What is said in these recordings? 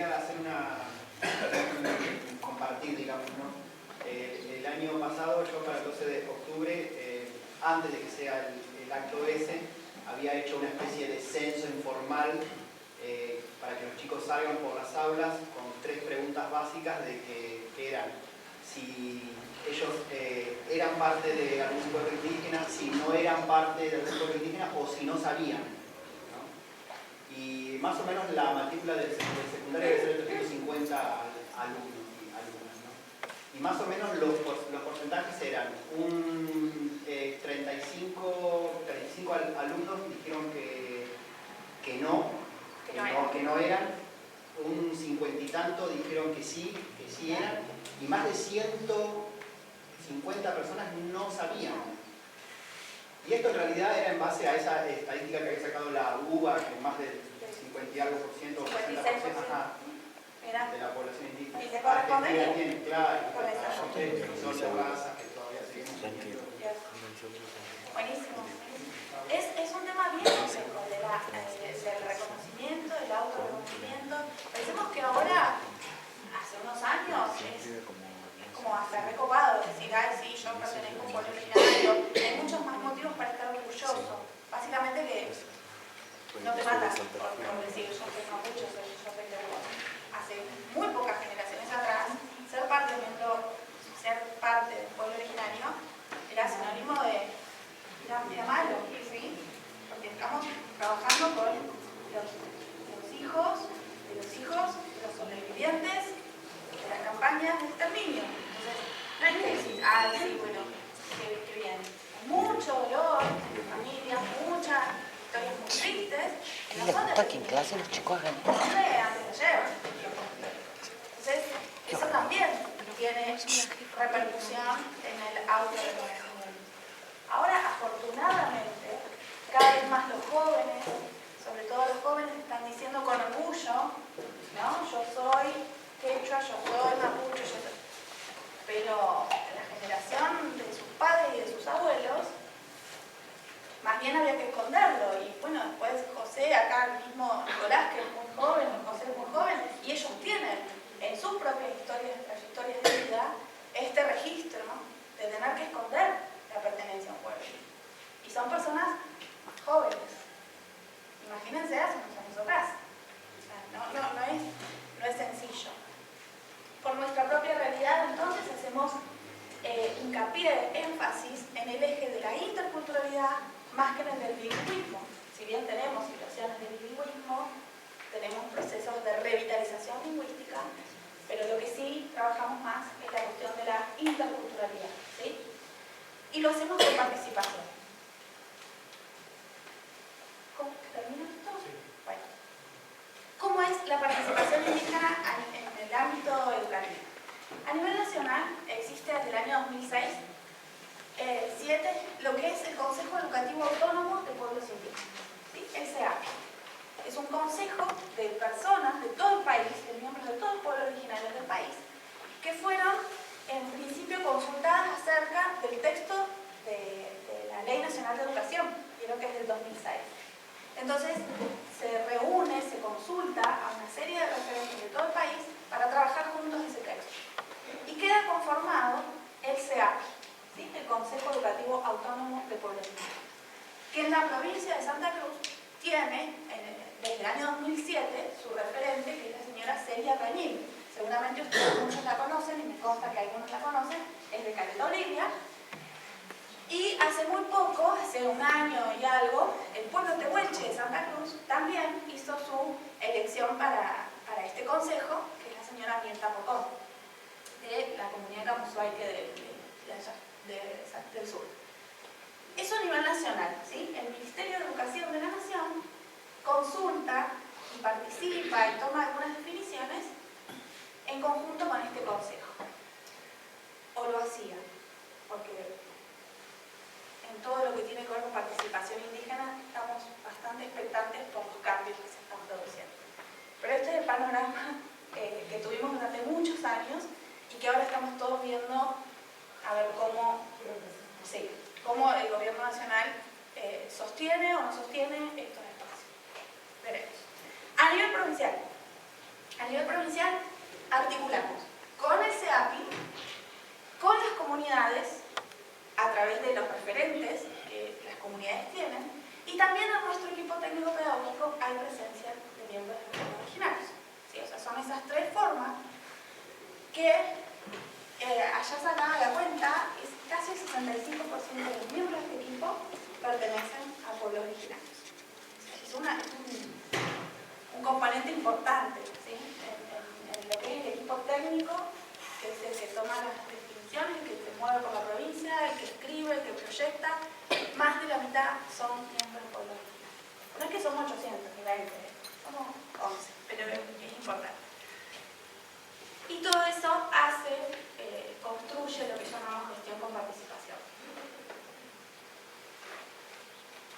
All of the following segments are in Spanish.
quería hacer compartir, digamos, ¿no? El año pasado, yo para el 12 de octubre, antes de que sea el acto ese, había hecho una especie de censo informal para que los chicos salgan por las aulas con 3 preguntas básicas de que eran si ellos eran parte de algún pueblo indígena, si no eran parte de algún pueblo indígena o si no sabían, ¿no? Y más o menos la matrícula del secundario debe ser de 350 alumnos y alumnas, ¿no? Y más o menos los porcentajes eran un 35 alumnos dijeron que no eran, un 50 y tanto dijeron que sí eran, y más de 150 personas no sabían. Y esto en realidad era en base a esa estadística que había sacado la UBA, que más del 50 y algo por ciento, o 60% de la población indígena. ¿Y se corresponde bien? Tiene, claro, Con esa. son de razas que todavía seguimos teniendo. Buenísimo. Es un tema bien complejo del reconocimiento, del autorreconocimiento. Pensemos que ahora, hace unos años, es como hasta recopado decir, ay, sí, yo pertenezco a un pueblo originario. Hay muchos más motivos para estar orgulloso. Básicamente que no te matan por decir, yo soy mapuche, yo soy de Uruguay. Hace muy pocas generaciones atrás, ser parte del pueblo originario era sinónimo de era malo, ¿sí? Porque estamos trabajando con los hijos de los sobrevivientes de las campañas de exterminio. Entonces, no hay que decir, ah, sí, bueno, qué bien. Mucho dolor en familias, muchas historias muy tristes. ¿Y les gusta que en clase los chicos hagan? Antes lo llevan. Entonces, eso también tiene repercusión en el autorreconocimiento. Ahora, afortunadamente, cada vez más los jóvenes, sobre todo los jóvenes, están diciendo con orgullo, ¿no? Yo soy quechua, yo soy mapuche, yo soy... Pero la generación de sus padres y de sus abuelos, más bien había que esconderlo. Y bueno, después José, acá el mismo Nicolás, que es muy joven, José es muy joven, y ellos tienen en sus propias trayectorias de vida este registro, ¿no? De tener que esconder la pertenencia a un pueblo. Y son personas jóvenes. Imagínense hace unos años atrás. O sea, no es sencillo. Por nuestra propia realidad, entonces, hacemos hincapié, énfasis en el eje de la interculturalidad más que en el del bilingüismo. Si bien tenemos situaciones de bilingüismo, tenemos procesos de revitalización lingüística, pero lo que sí trabajamos más es la cuestión de la interculturalidad, ¿sí? Y lo hacemos con participación. ¿Cómo termina esto? Sí. Bueno. ¿Cómo es la participación indígena en el ámbito educativo? A nivel nacional existe desde el año 2006 lo que es el Consejo Educativo Autónomo de Pueblos Indígenas, ¿sí? El CEAPI. Es un consejo de personas de todo el país, de miembros de todos los pueblos originarios del país, que fueron en principio consultadas acerca del texto de la Ley Nacional de Educación, creo que es del 2006. Entonces se reúne, se consulta a una serie de referentes de todo el país para trabajar juntos ese texto. Y queda conformado el CEAPI, ¿sí? El Consejo Educativo Autónomo de Pueblos Indígenas, que en la provincia de Santa Cruz tiene, desde el año 2007, su referente, que es la señora Celia Rañil. Seguramente ustedes muchos la conocen, y me consta que algunos la conocen, es de Caleta Olivia. Y hace muy poco, hace un año y algo, el pueblo tehuelche de Santa Cruz también hizo su elección para este consejo, que es la señora Mirta Pocón, de la comunidad camusuaique del sur. Eso a nivel nacional, ¿sí? El Ministerio de Educación de la Nación consulta y participa y toma algunas definiciones en conjunto con este consejo. O lo hacía, porque en todo lo que tiene que ver con participación indígena estamos bastante expectantes por los cambios que se están produciendo. Pero este es el panorama que tuvimos durante muchos años y que ahora estamos todos viendo a ver cómo el gobierno nacional sostiene o no sostiene estos espacios. Veremos. A nivel provincial, A nivel provincial, articulamos con el CEAPI, con las comunidades, a través de los referentes que las comunidades tienen, y también en nuestro equipo técnico-pedagógico hay presencia de miembros de los pueblos originarios. ¿Sí? O sea, son esas tres formas que, allá sacada la cuenta, es casi el 65% de los miembros de este equipo pertenecen a pueblos originarios. Es un componente importante, ¿sí? en lo que es el equipo técnico, que es el que toma las definiciones, el que se mueve por la provincia, el que escribe, el que proyecta. Más de la mitad son miembros de pueblos originarios. No es que somos 800 ni 20, somos 11, pero es importante. Y todo eso construye lo que llamamos gestión con participación.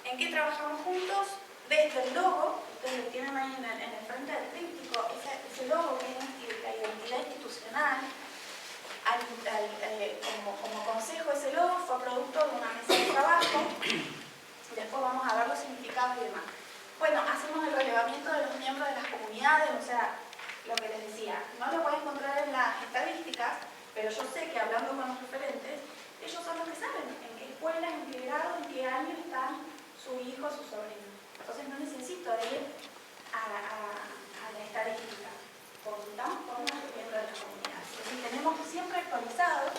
¿En qué trabajamos juntos? Desde el logo, ustedes lo tienen ahí en el frente del tríptico, ese logo que es la identidad institucional, como consejo, ese logo fue producto de una mesa de trabajo. Después vamos a ver los significados y demás. Bueno, hacemos el relevamiento de los miembros de las comunidades, o sea, lo que les decía, no lo pueden encontrar en las estadísticas, pero yo sé que hablando con los referentes, ellos son los que saben en qué escuela, en qué grado, en qué año están su hijo, su sobrino. Entonces no necesito ir a la estadística, consultamos con los miembros de las comunidades. Y tenemos siempre actualizado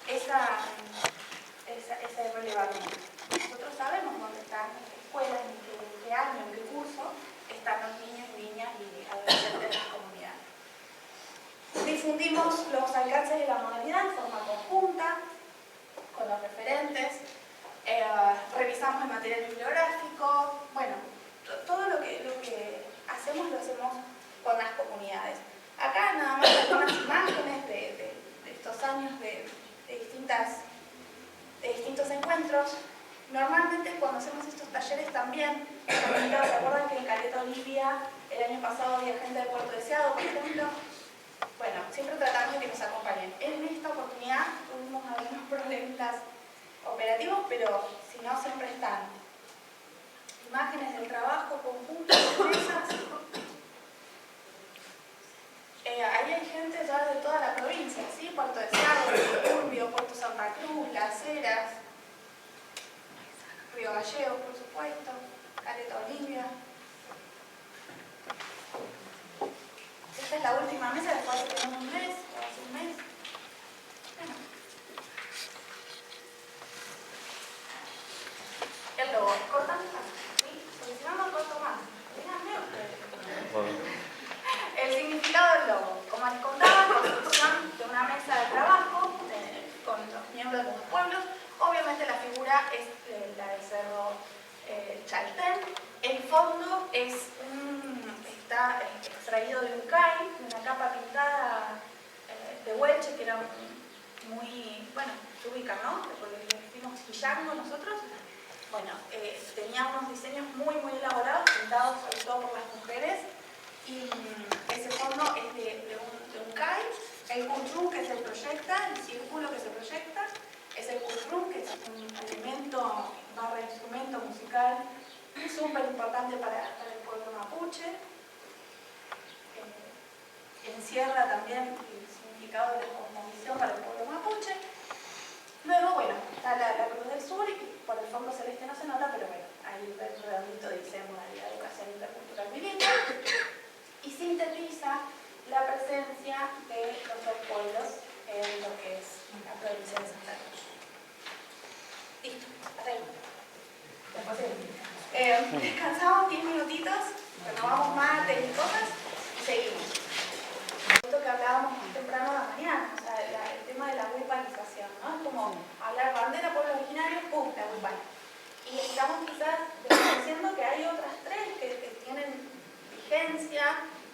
ese relevamiento. Nosotros sabemos dónde están, en qué escuelas, en qué año, en qué curso están los niños, niñas y adolescentes de las comunidades. Difundimos los alcances de la modalidad en forma conjunta, con los referentes, revisamos el material bibliográfico, bueno, todo lo que hacemos lo hacemos con las comunidades. Acá nada más algunas imágenes de estos años de distintos encuentros. Normalmente cuando hacemos estos talleres también, ¿se acuerdan que en Caleta Olivia el año pasado había gente de Puerto Deseado, por ejemplo? Bueno, siempre tratamos de que nos acompañen. En esta oportunidad tuvimos algunos problemas operativos, pero si no, siempre están. Imágenes del trabajo conjunto, mesas. Ahí hay gente ya de toda la provincia, ¿sí? Puerto Deseado, Turbio, Puerto Santa Cruz, Las Heras, Río Gallegos, por supuesto, Caleta Olivia. Esta es la última mesa, después tenemos un mes, o hace un mes. Bueno. El logo, cortan, ¿sí? Porque si no, no corto más. Díganme ustedes. El significado del logo. Como les contaba, construcción de una mesa de trabajo con los miembros de los pueblos. Obviamente la figura es la del Cerro Chaltén. El fondo está extraído de un CAI, de una capa pintada de Huelche, que era muy, bueno, se ubica, ¿no? Porque le decimos Quillango nosotros. Bueno, tenía unos diseños muy elaborados, pintados sobre todo por las mujeres. Y ese fondo es de un CAI, el cultrum que se proyecta, el círculo que se proyecta, es el cultrum, que es un elemento / instrumento musical súper importante para el pueblo mapuche. Encierra también el significado de la cosmovisión para el pueblo mapuche. Luego, bueno, está la Cruz del Sur, y por el fondo celeste no se nota, pero bueno, ahí el redondito dice modalidad de educación intercultural bilingüe. Y sintetiza la presencia de los dos pueblos en lo que es la provincia de Santa Cruz. Listo, hasta ahí. Descansamos 10 minutitos, renovamos mates y cosas y seguimos. Esto que hablábamos más temprano a la mañana, o sea, el tema de la grupalización, ¿no? Es como hablar bandera, pueblo originario, ¡pum!, la grupal. Y estamos quizás diciendo que hay otras tres que tienen vigencia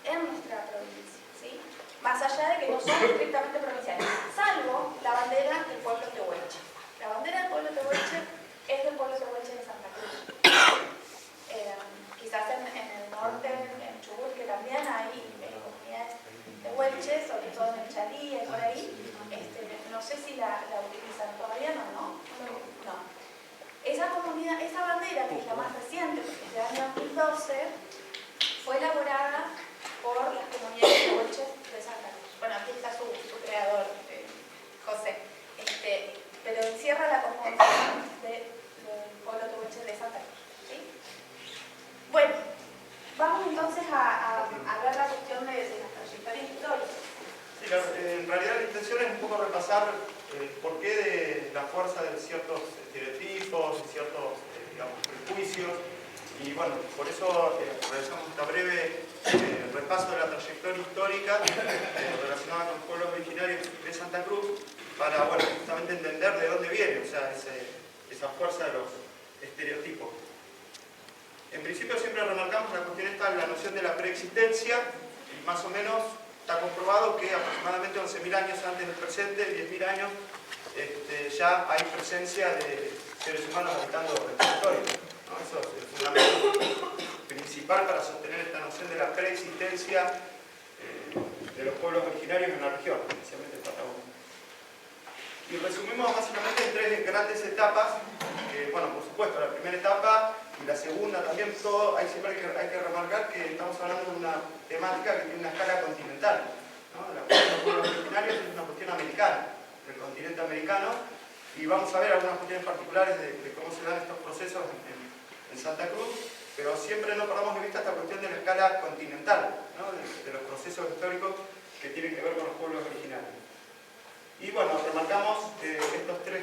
en nuestra provincia, ¿sí? Más allá de que no son estrictamente provinciales, salvo la bandera del pueblo tehuelche. La bandera del pueblo tehuelche es del pueblo tehuelche de Santa Cruz. Quizás en el norte, en Chubut, que también hay comunidades tehuelches, sobre todo en el Chalí, por ahí, no sé si la utilizan todavía, no. Esa comunidad, esa bandera, que es la más reciente, porque es del año 2012, fue elaborada por las comunidades poco repasar por qué de la fuerza de ciertos estereotipos, de ciertos digamos, prejuicios. Y bueno, por eso realizamos esta breve repaso de la trayectoria histórica relacionada con los pueblos originarios de Santa Cruz, para bueno, justamente entender de dónde viene, o sea, esa fuerza de los estereotipos. En principio siempre remarcamos la cuestión esta, la noción de la preexistencia, y más o menos está comprobado que aproximadamente 11.000 años antes del presente, 10.000 años, ya hay presencia de seres humanos habitando el territorio, ¿no? Eso es el fundamento principal para sostener esta noción de la preexistencia de los pueblos originarios en la región, especialmente en Patagonia. Y resumimos básicamente en tres grandes etapas, que, bueno, por supuesto, la primera etapa y la segunda también, todo, siempre hay que remarcar que estamos hablando de una temática que tiene una escala continental, ¿no? La cuestión de los pueblos originarios es una cuestión americana, del continente americano, y vamos a ver algunas cuestiones particulares de cómo se dan estos procesos en Santa Cruz, pero siempre no perdamos de vista esta cuestión de la escala continental, ¿no? de los procesos históricos que tienen que ver con los pueblos originarios. Y bueno, remarcamos estos tres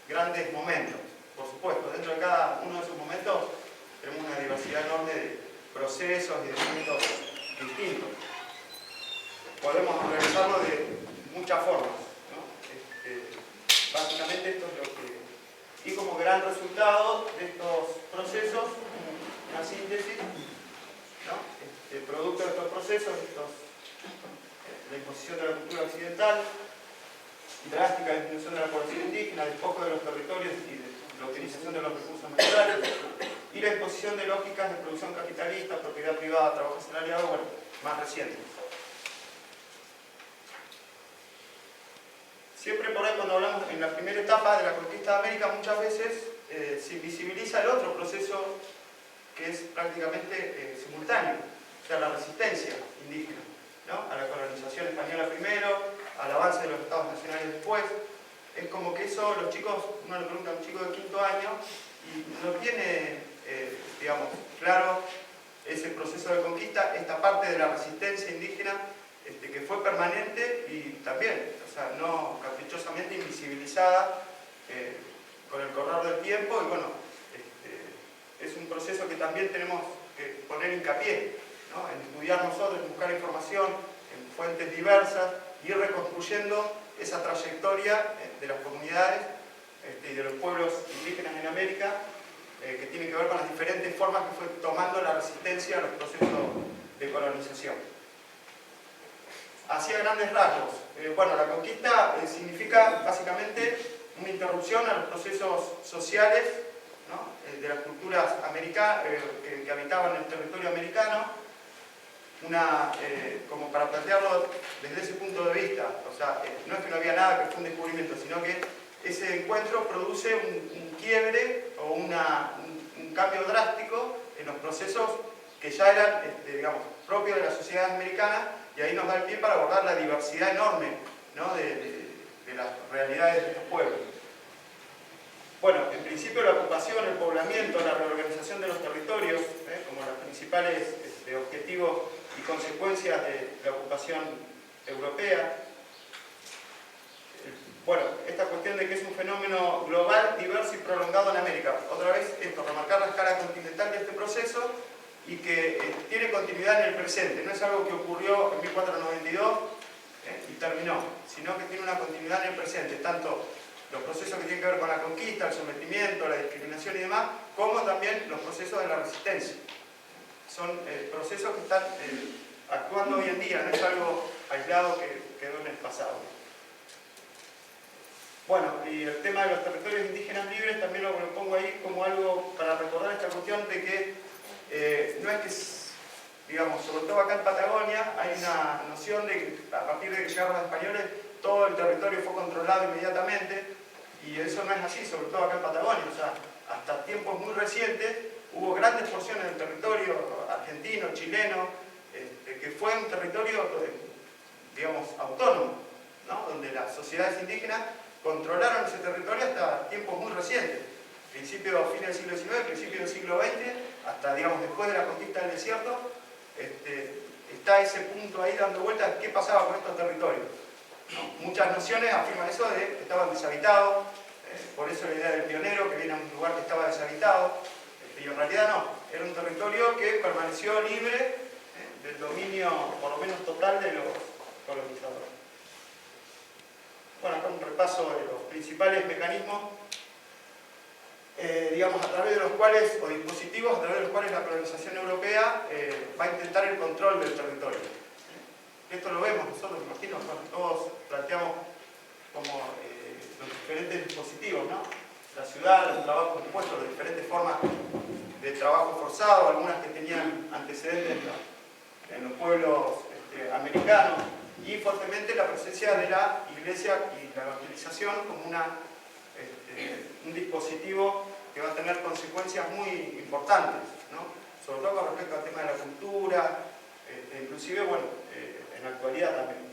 grandes momentos. Por supuesto, dentro de cada uno de esos momentos tenemos una diversidad enorme de procesos y de momentos distintos. Podemos realizarlo de muchas formas, ¿no? Básicamente esto es lo que... Y como gran resultado de estos procesos, una síntesis, ¿no? Producto de estos procesos, la imposición de la cultura occidental, drástica disminución de la población indígena, despojo de los territorios y de la utilización de los recursos naturales, y la imposición de lógicas de producción capitalista, propiedad privada, trabajo asalariado, bueno, más recientes. Siempre por ahí cuando hablamos en la primera etapa de la conquista de América, muchas veces se invisibiliza el otro proceso que es prácticamente simultáneo, o sea, la resistencia indígena, ¿no? A la colonización española primero, al avance de los estados nacionales después. Es como que eso los chicos, uno le pregunta a un chico de quinto año y no tiene, digamos, claro ese proceso de conquista, esta parte de la resistencia indígena que fue permanente y también, o sea, no caprichosamente invisibilizada con el correr del tiempo, y bueno, es un proceso que también tenemos que poner hincapié, ¿no? En estudiar nosotros, en buscar información, en fuentes diversas, ir reconstruyendo esa trayectoria de las comunidades y de los pueblos indígenas en América, que tiene que ver con las diferentes formas que fue tomando la resistencia a los procesos de colonización. Así a grandes rasgos. Bueno, la conquista significa básicamente una interrupción a los procesos sociales, ¿no? De las culturas americanas que habitaban en el territorio americano, como para plantearlo desde ese punto de vista, o sea, no es que no había nada que fue un descubrimiento, sino que ese encuentro produce un quiebre o un cambio drástico en los procesos que ya eran, digamos, propios de la sociedad americana, y ahí nos da el pie para abordar la diversidad enorme, ¿no? de las realidades de estos pueblos. Bueno, en principio la ocupación, el poblamiento, la reorganización de los territorios, como los principales objetivos y consecuencias de la ocupación europea. Bueno, esta cuestión de que es un fenómeno global, diverso y prolongado en América. Otra vez, esto, remarcar la escala continental de este proceso y que tiene continuidad en el presente. No es algo que ocurrió en 1492 y terminó, sino que tiene una continuidad en el presente, tanto los procesos que tienen que ver con la conquista, el sometimiento, la discriminación y demás, como también los procesos de la resistencia. Son procesos que están actuando hoy en día, no es algo aislado que quedó en el pasado. Bueno, y el tema de los territorios indígenas libres también lo pongo ahí como algo para recordar esta cuestión de que no es que, digamos, sobre todo acá en Patagonia, hay una noción de que a partir de que llegaron los españoles todo el territorio fue controlado inmediatamente, y eso no es así, sobre todo acá en Patagonia. O sea, hasta tiempos muy recientes hubo grandes porciones del territorio argentino, chileno, que fue un territorio, digamos, autónomo, ¿no? Donde las sociedades indígenas controlaron ese territorio hasta tiempos muy recientes, fines del siglo XIX, principios del siglo XX, hasta, digamos, después de la conquista del desierto, está ese punto ahí dando vueltas, ¿qué pasaba con estos territorios? ¿no? Muchas naciones afirman eso de que estaban deshabitados, por eso la idea del pionero que viene a un lugar que estaba deshabitado, y en realidad no, era un territorio que permaneció libre del dominio, por lo menos total, de los colonizadores. Bueno, acá un repaso de los principales mecanismos, digamos, a través de los cuales, o dispositivos a través de los cuales la colonización europea va a intentar el control del territorio. Esto lo vemos nosotros, me imagino, cuando todos planteamos como los diferentes dispositivos, ¿no? La ciudad, los trabajos impuestos, las diferentes formas de trabajo forzado, algunas que tenían antecedentes en los pueblos americanos, y fuertemente la presencia de la iglesia y la evangelización como un dispositivo que va a tener consecuencias muy importantes, ¿no? Sobre todo con respecto al tema de la cultura, inclusive, bueno, en la actualidad también.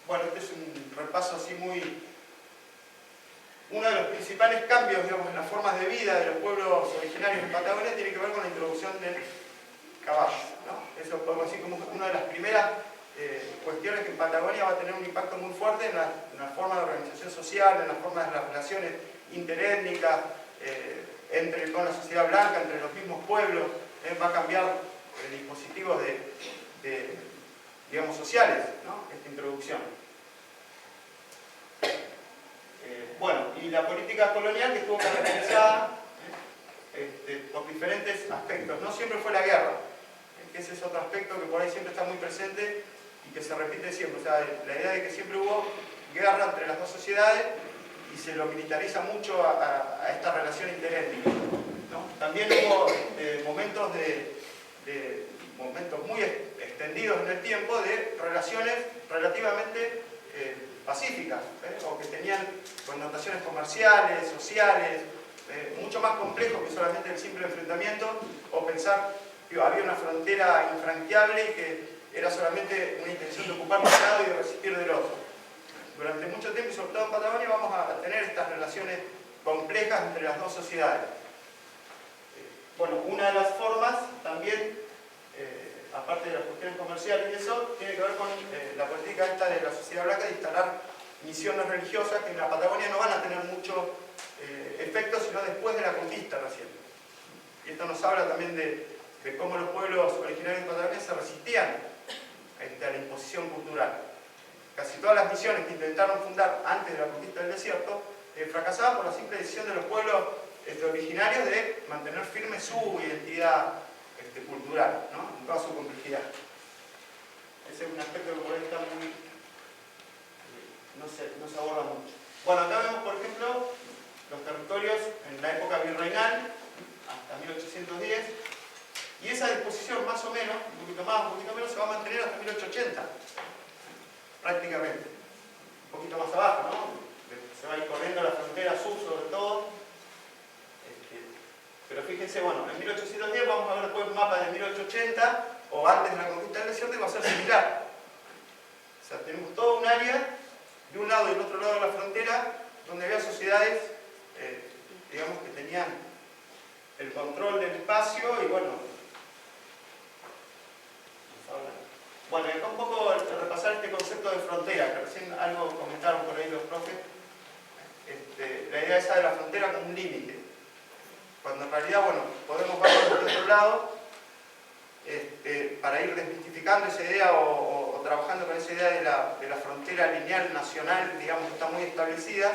Bueno, este es un repaso así muy... Uno de los principales cambios, digamos, en las formas de vida de los pueblos originarios en Patagonia tiene que ver con la introducción del caballo, ¿no? Eso podemos decir como una de las primeras cuestiones que en Patagonia va a tener un impacto muy fuerte en la forma de organización social, en la forma de las relaciones interétnicas, con la sociedad blanca, entre los mismos pueblos. Va a cambiar dispositivos digamos, sociales, ¿no? Esta introducción. Bueno, y la política colonial que estuvo caracterizada por diferentes aspectos. No siempre fue la guerra, que ese es otro aspecto que por ahí siempre está muy presente y que se repite siempre. O sea, la idea de que siempre hubo guerra entre las dos sociedades y se lo militariza mucho a esta relación interétnica, ¿no? También hubo momentos muy extendidos en el tiempo de relaciones relativamente pacíficas, o que tenían connotaciones comerciales, sociales, mucho más complejos que solamente el simple enfrentamiento, o pensar que había una frontera infranqueable y que era solamente una intención de ocupar un lado y de resistir del otro. Durante mucho tiempo, y sobre todo en Patagonia, vamos a tener estas relaciones complejas entre las dos sociedades. Bueno, una de las formas también, aparte de las cuestiones comerciales y eso, tiene que ver con la política esta de la sociedad blanca de instalar misiones religiosas que en la Patagonia no van a tener mucho efecto, sino después de la conquista recién. Y esto nos habla también de cómo los pueblos originarios de Patagonia se resistían a la imposición cultural. Casi todas las misiones que intentaron fundar antes de la conquista del desierto fracasaban por la simple decisión de los pueblos originarios de mantener firme su identidad cultural, ¿no? En toda su complejidad. Ese es un aspecto que por ahí está muy... no se aborda mucho. Bueno, acá vemos, por ejemplo, los territorios en la época virreinal, hasta 1810, y esa disposición más o menos, un poquito más, un poquito menos, se va a mantener hasta 1880, prácticamente. Un poquito más abajo, ¿no? Se va a ir corriendo la frontera sur sobre todo. Pero fíjense, bueno, en 1810 vamos a ver después un mapa de 1880, o antes de la conquista del desierto, y va a ser similar. O sea, tenemos todo un área, de un lado y del otro lado de la frontera, donde había sociedades, digamos, que tenían el control del espacio y bueno. Bueno, acá un poco repasar este concepto de frontera, que recién algo comentaron por ahí los profes. La idea esa de la frontera como un límite. Cuando en realidad, bueno, podemos verlo desde otro lado, para ir desmistificando esa idea o trabajando con esa idea de la frontera lineal nacional, digamos, que está muy establecida,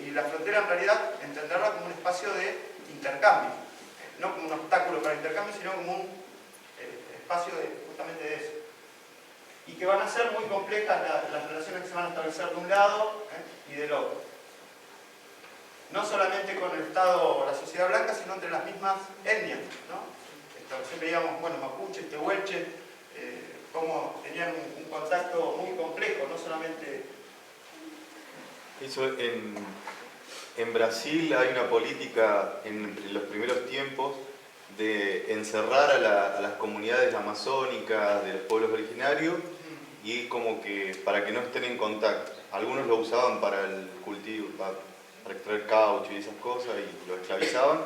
y la frontera en realidad entenderla como un espacio de intercambio, no como un obstáculo para el intercambio, sino como un espacio justamente de eso. Y que van a ser muy complejas las relaciones que se van a establecer de un lado y del otro. No solamente con el Estado o la sociedad blanca, sino entre las mismas etnias, ¿no? Siempre veíamos, bueno, mapuches, tehuelches, cómo tenían un contacto muy complejo, no solamente... Eso en Brasil hay una política en los primeros tiempos de encerrar a las comunidades amazónicas de los pueblos originarios y como que para que no estén en contacto. Algunos lo usaban para el cultivo, para extraer caucho y esas cosas y lo esclavizaban,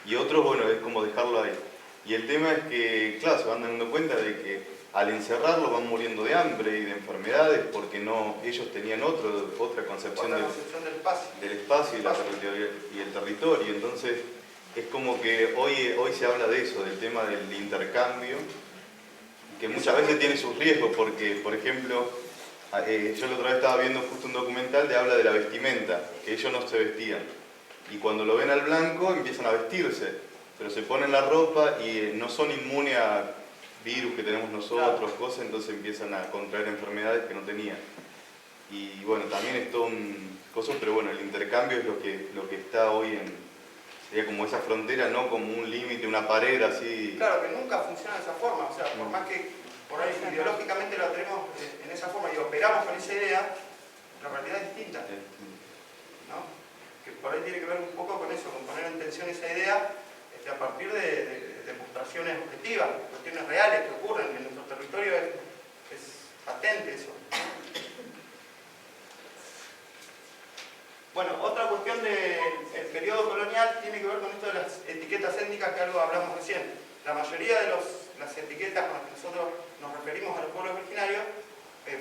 y otros, bueno, es como dejarlo ahí. Y el tema es que, claro, se van dando cuenta de que al encerrarlo van muriendo de hambre y de enfermedades porque no, ellos tenían otra concepción Otra concepción del espacio y el territorio. Entonces es como que hoy se habla de eso, del tema del intercambio, que muchas veces tiene sus riesgos porque, por ejemplo, yo la otra vez estaba viendo justo un documental de habla de la vestimenta, que ellos no se vestían. Y cuando lo ven al blanco empiezan a vestirse, pero se ponen la ropa y no son inmunes a virus que tenemos nosotros, cosas, entonces empiezan a contraer enfermedades que no tenían. Y bueno, también es todo un coso, pero bueno, el intercambio es lo que está hoy sería como esa frontera, no como un límite, una pared así. Claro, que nunca funciona de esa forma, o sea, por más que por ahí ideológicamente lo tenemos en esa forma y operamos con esa idea, la realidad es distinta, ¿no? Que por ahí tiene que ver un poco con eso, con poner en tensión esa idea a partir de demostraciones objetivas, cuestiones reales que ocurren en nuestro territorio, es patente eso. Bueno, otra cuestión del periodo colonial tiene que ver con esto de las etiquetas étnicas, que algo hablamos recién. La mayoría de las etiquetas con las que nosotros nos referimos a los pueblos originarios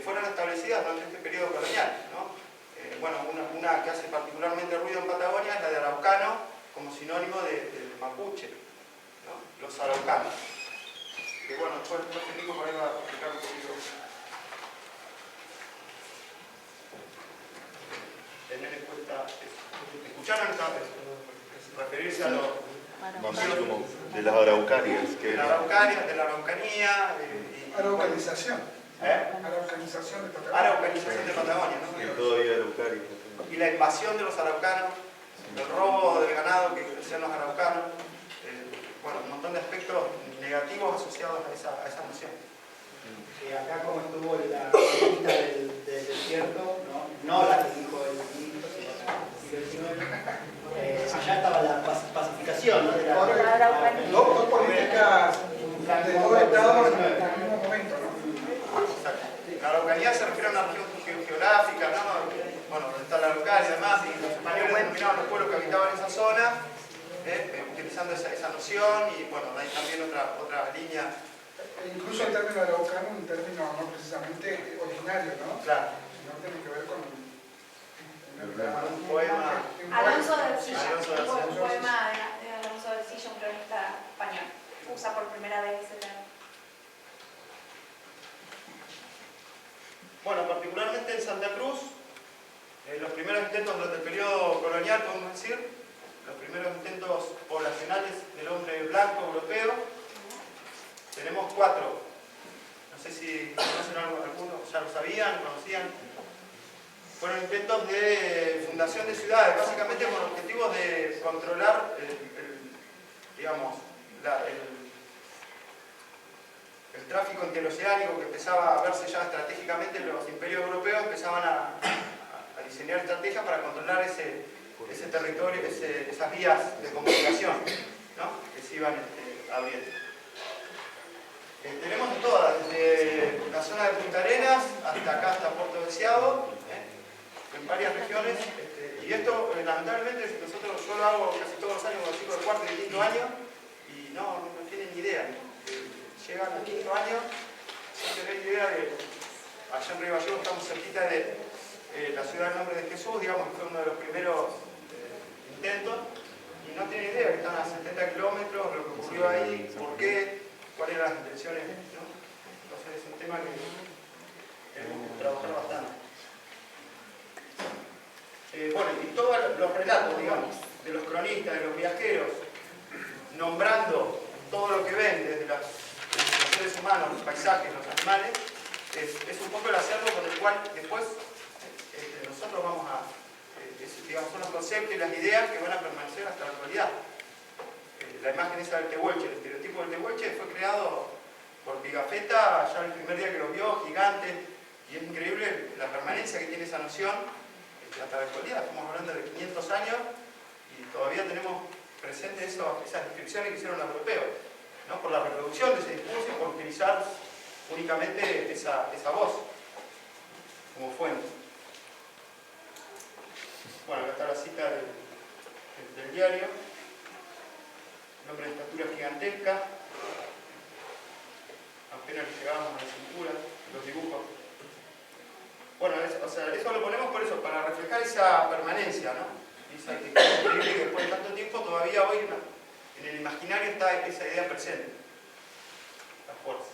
fueron establecidas durante este periodo colonial, ¿no? Bueno, una que hace particularmente ruido en Patagonia es la de araucano, como sinónimo de mapuche, ¿no? Los araucanos. Que bueno, después Nico por ahí va a explicar un poquito. Tener en cuenta eso. ¿Escucharon esta vez? Referirse a los... Más como de las araucarias. De la araucaria, de la araucanía... Araucanización. Araucanización de Patagonia. Araucanización de Patagonia, ¿no? Que todavía araucaria. Y la invasión de los araucanos, el robo del ganado que hacían los araucanos, bueno, un montón de aspectos negativos asociados a esa noción. Acá como estuvo la lista del desierto, no la que dijo el ministro, sino la del siglo XIX, allá estaba la pacificación, ¿no? De la Araucanía. Dos políticas de todo Estado en el mismo momento, ¿no? Exacto. La Araucanía se refiere a una región geográfica, ¿no? Bueno, donde está la Araucaria y demás, y los españoles denominaban los pueblos que habitaban esa zona, utilizando esa noción, y bueno, hay también otra línea. Incluso el término araucano, un término no precisamente originario, ¿no? Claro. Sino tiene que ver con Un poema. Alonso del Silla, Alonso del Silla. un poema de Alonso del Silla, un cronista español. Usa por primera vez ese término. Bueno, particularmente en Santa Cruz, los primeros intentos durante el periodo colonial, podemos decir, los primeros intentos poblacionales del hombre blanco europeo, tenemos 4. No sé si conocen algunos, ya lo sabían, conocían. Fueron intentos de fundación de ciudades, básicamente con objetivos de controlar el tráfico interoceánico que empezaba a verse ya estratégicamente. Los imperios europeos empezaban a diseñar estrategias para controlar ese territorio, esas vías de comunicación, ¿no? Que se iban abriendo. Tenemos de todas, desde la zona de Punta Arenas hasta acá, hasta Puerto Deseado, en varias regiones. Y esto, lamentablemente, yo lo hago casi todos los años con los chicos de cuarto y quinto año, y no tienen ni idea. Llegan al quinto año sin tener idea de... Allá en Río Gallegos estamos cerquita de la ciudad del Nombre de Jesús, digamos que fue uno de los primeros intentos, y no tienen idea que están a 70 kilómetros, lo que ocurrió ahí, por qué, cuáles eran las intenciones, ¿no? Entonces es un tema que tenemos que trabajar bastante. Bueno, y todos los relatos, digamos, de los cronistas, de los viajeros, nombrando todo lo que ven, desde los seres humanos, los paisajes, los animales, es un poco el acervo con el cual después nosotros vamos a, digamos, son los conceptos y las ideas que van a permanecer hasta la actualidad. La imagen esa del tehuelche, el estereotipo del tehuelche fue creado por Pigafetta ya el primer día que lo vio, gigante, y es increíble la permanencia que tiene esa noción hasta la actualidad. Estamos hablando de 500 años y todavía tenemos presentes esas descripciones que hicieron los europeos, ¿no? Por la reproducción de ese discurso y por utilizar únicamente esa voz como fuente. Bueno, acá está la cita del diario. Un hombre de estatura gigantesca, apenas llegábamos a la cintura, los dibujos. Bueno, o sea, eso lo ponemos por eso, para reflejar esa permanencia, ¿no? Esa actitud increíble que después de tanto tiempo todavía hoy en el imaginario está esa idea presente, la fuerza.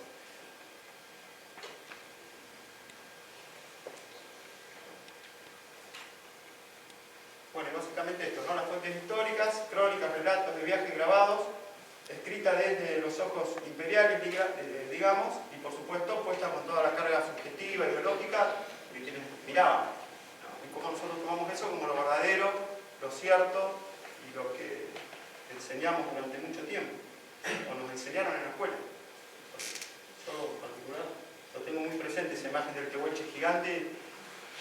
Bueno, y básicamente esto, ¿no? Las fuentes históricas, crónicas, relatos de viajes grabados, escritas desde los ojos imperiales, digamos, y por supuesto puestas con toda la carga subjetiva, ideológica de quienes miraban, ¿no? Y cómo nosotros tomamos eso como lo verdadero, lo cierto y lo que enseñamos durante mucho tiempo, o nos enseñaron en la escuela. Yo en particular lo tengo muy presente, esa imagen del tehuelche gigante,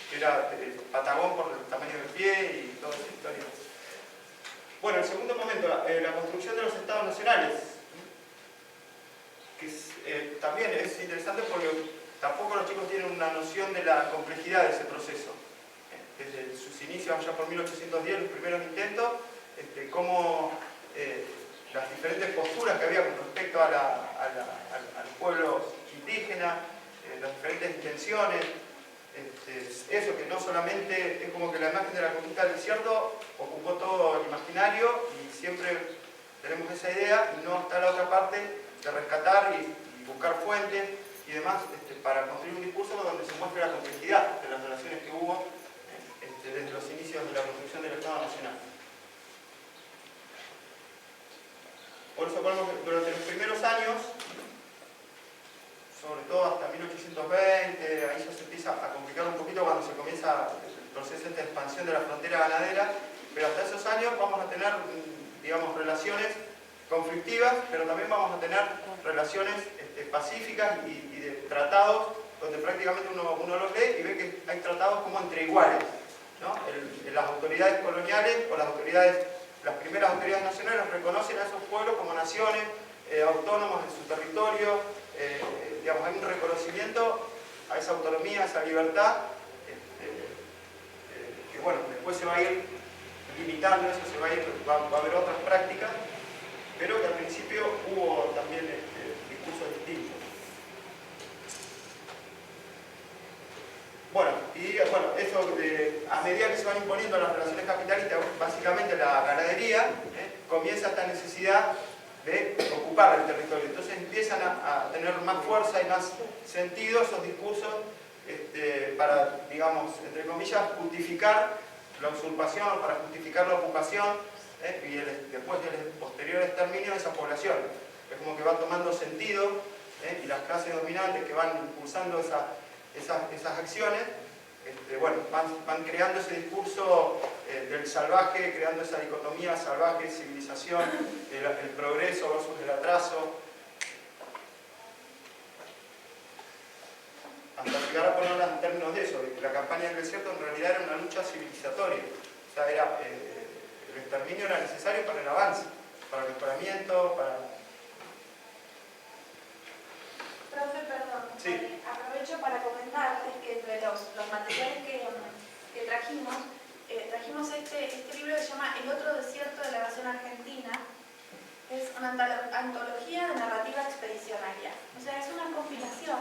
que era patagón por el tamaño del pie y toda esa historia. Bueno, el segundo momento, la construcción de los estados nacionales, que también es interesante porque tampoco los chicos tienen una noción de la complejidad de ese proceso. Desde sus inicios, allá por 1810, los primeros intentos, cómo las diferentes posturas que había con respecto al pueblo indígena, las diferentes intenciones, eso que no solamente es como que la imagen de la conquista del desierto ocupó todo el imaginario y siempre tenemos esa idea y no está la otra parte de rescatar y buscar fuentes y demás para construir un discurso donde se muestre la complejidad de las relaciones que hubo desde los inicios de la construcción del Estado Nacional. Por eso durante los primeros años, sobre todo hasta 1820, ahí ya se empieza a complicar un poquito cuando se comienza el proceso de expansión de la frontera ganadera, pero hasta esos años vamos a tener, digamos, relaciones conflictivas, pero también vamos a tener relaciones pacíficas y de tratados donde prácticamente uno los lee y ve que hay tratados como entre iguales, ¿no? Las autoridades coloniales o las primeras autoridades nacionales reconocen a esos pueblos como naciones autónomos en su territorio, digamos, hay un reconocimiento a esa autonomía, a esa libertad, que bueno, después se va a ir limitando eso, va a haber otras prácticas, pero que al principio hubo también discursos distintos. Bueno, y bueno, eso a medida que se van imponiendo las relaciones capitalistas, básicamente la ganadería, comienza esta necesidad de ocupar el territorio. Entonces empiezan a tener más fuerza y más sentido esos discursos para, digamos, entre comillas, justificar la usurpación, para justificar la ocupación y después del posterior exterminio de esa población. Es como que va tomando sentido y las clases dominantes que van impulsando esas acciones, bueno, van creando ese discurso del salvaje, creando esa dicotomía salvaje-civilización, el progreso versus el atraso, hasta llegar a ponerlas en términos de eso, de que la campaña del desierto en realidad era una lucha civilizatoria, o sea, el exterminio era necesario para el avance, para el mejoramiento, para... Profe, perdón, Sí. aprovecho para comentarles que entre los materiales que trajimos, trajimos este libro que se llama El otro desierto de la nación argentina. Es una antología de narrativa expedicionaria. O sea, es una compilación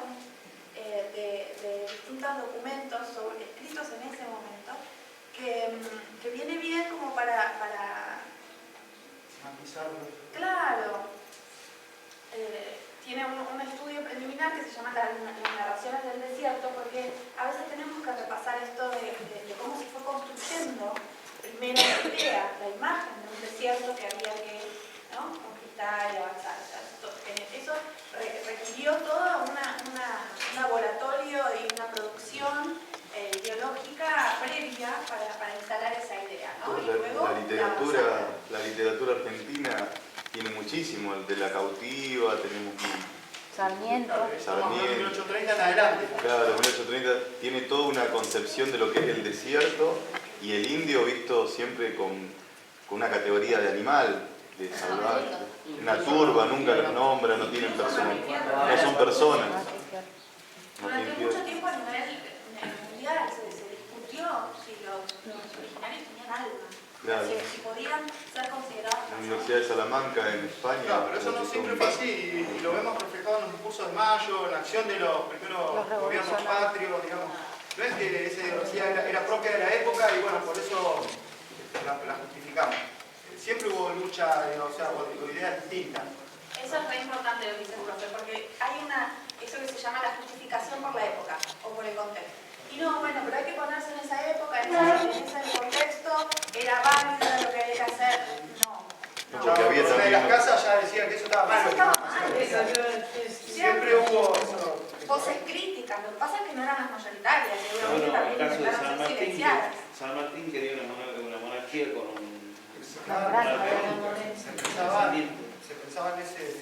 de distintos documentos escritos en ese momento que viene bien como para matizarlo. Claro. Tiene un estudio preliminar que se llama las narraciones del desierto, porque a veces tenemos que repasar esto de cómo se fue construyendo primero la idea, la imagen de un desierto que había que, ¿no?, conquistar y avanzar. Eso requirió todo un laboratorio y una producción ideológica previa para instalar esa idea, ¿no? Y luego la literatura argentina tiene muchísimo, el de La Cautiva, tenemos Sarmiento. Estamos en 1830 en adelante. Claro, 1830 tiene toda una concepción de lo que es el desierto y el indio visto siempre con una categoría de animal, de salvaje. Una turba, nunca los nombra, no tienen personas, no son personas. Durante mucho tiempo a nivel mundial se discutió si los originarios tenían alma. Claro. Si podían ser considerados La naciones. Universidad de Salamanca en España. Claro, pero eso no siempre fue así y lo vemos reflejado en los discursos de Mayo, en la acción de los primeros gobiernos patrios, digamos. No es que esa ideología era propia de la época y bueno, por eso la justificamos. Siempre hubo lucha, o sea, o ideas distintas. Eso es re importante lo que dice el profe, porque hay eso que se llama la justificación por la época o por el contexto. Y no, bueno, pero hay que ponerse en esa época, en ese contexto, era válido, era lo que había que hacer. No. Porque había Una de también las casas ya decía que eso estaba mal. Eso estaba mal. Siempre hubo eso. Voces críticas, lo que pasa es que no eran las mayoritarias, seguramente El también caso de intentaron San ser Martín, silenciadas. San Martín quería una monarquía con un... Se pensaba en ese...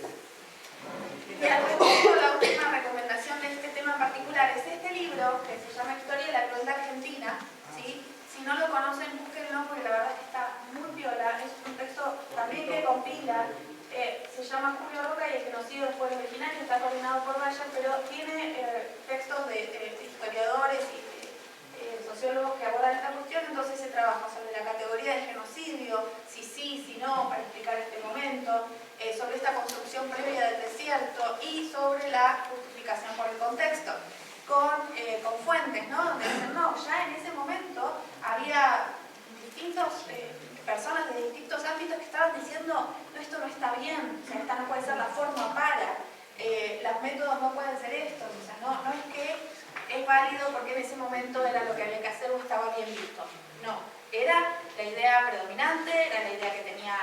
Y al respecto, la última recomendación de este tema en particular es este libro, que se llama Historia de la Crueldad Argentina. ¿Sí? Si no lo conocen, búsquenlo, porque la verdad es que está muy piola. Es un texto también que compila. Se llama Julio Roca y el genocidio del pueblo originario, está coordinado por Bayer, pero tiene textos de historiadores y sociólogos que abordan esta cuestión. Entonces se trabaja sobre la categoría de genocidio, si sí, si no, para explicar este momento, sobre esta construcción previa del desierto y sobre la justificación por el contexto, con fuentes, ¿no? Donde dicen, no, ya en ese momento había distintas personas de distintos ámbitos que estaban diciendo, no, esto no está bien, o sea, esta no puede ser la forma para, los métodos no pueden ser estos, o sea, no es que es válido porque en ese momento era lo que había que hacer o estaba bien visto. No, era la idea predominante, era la idea que tenía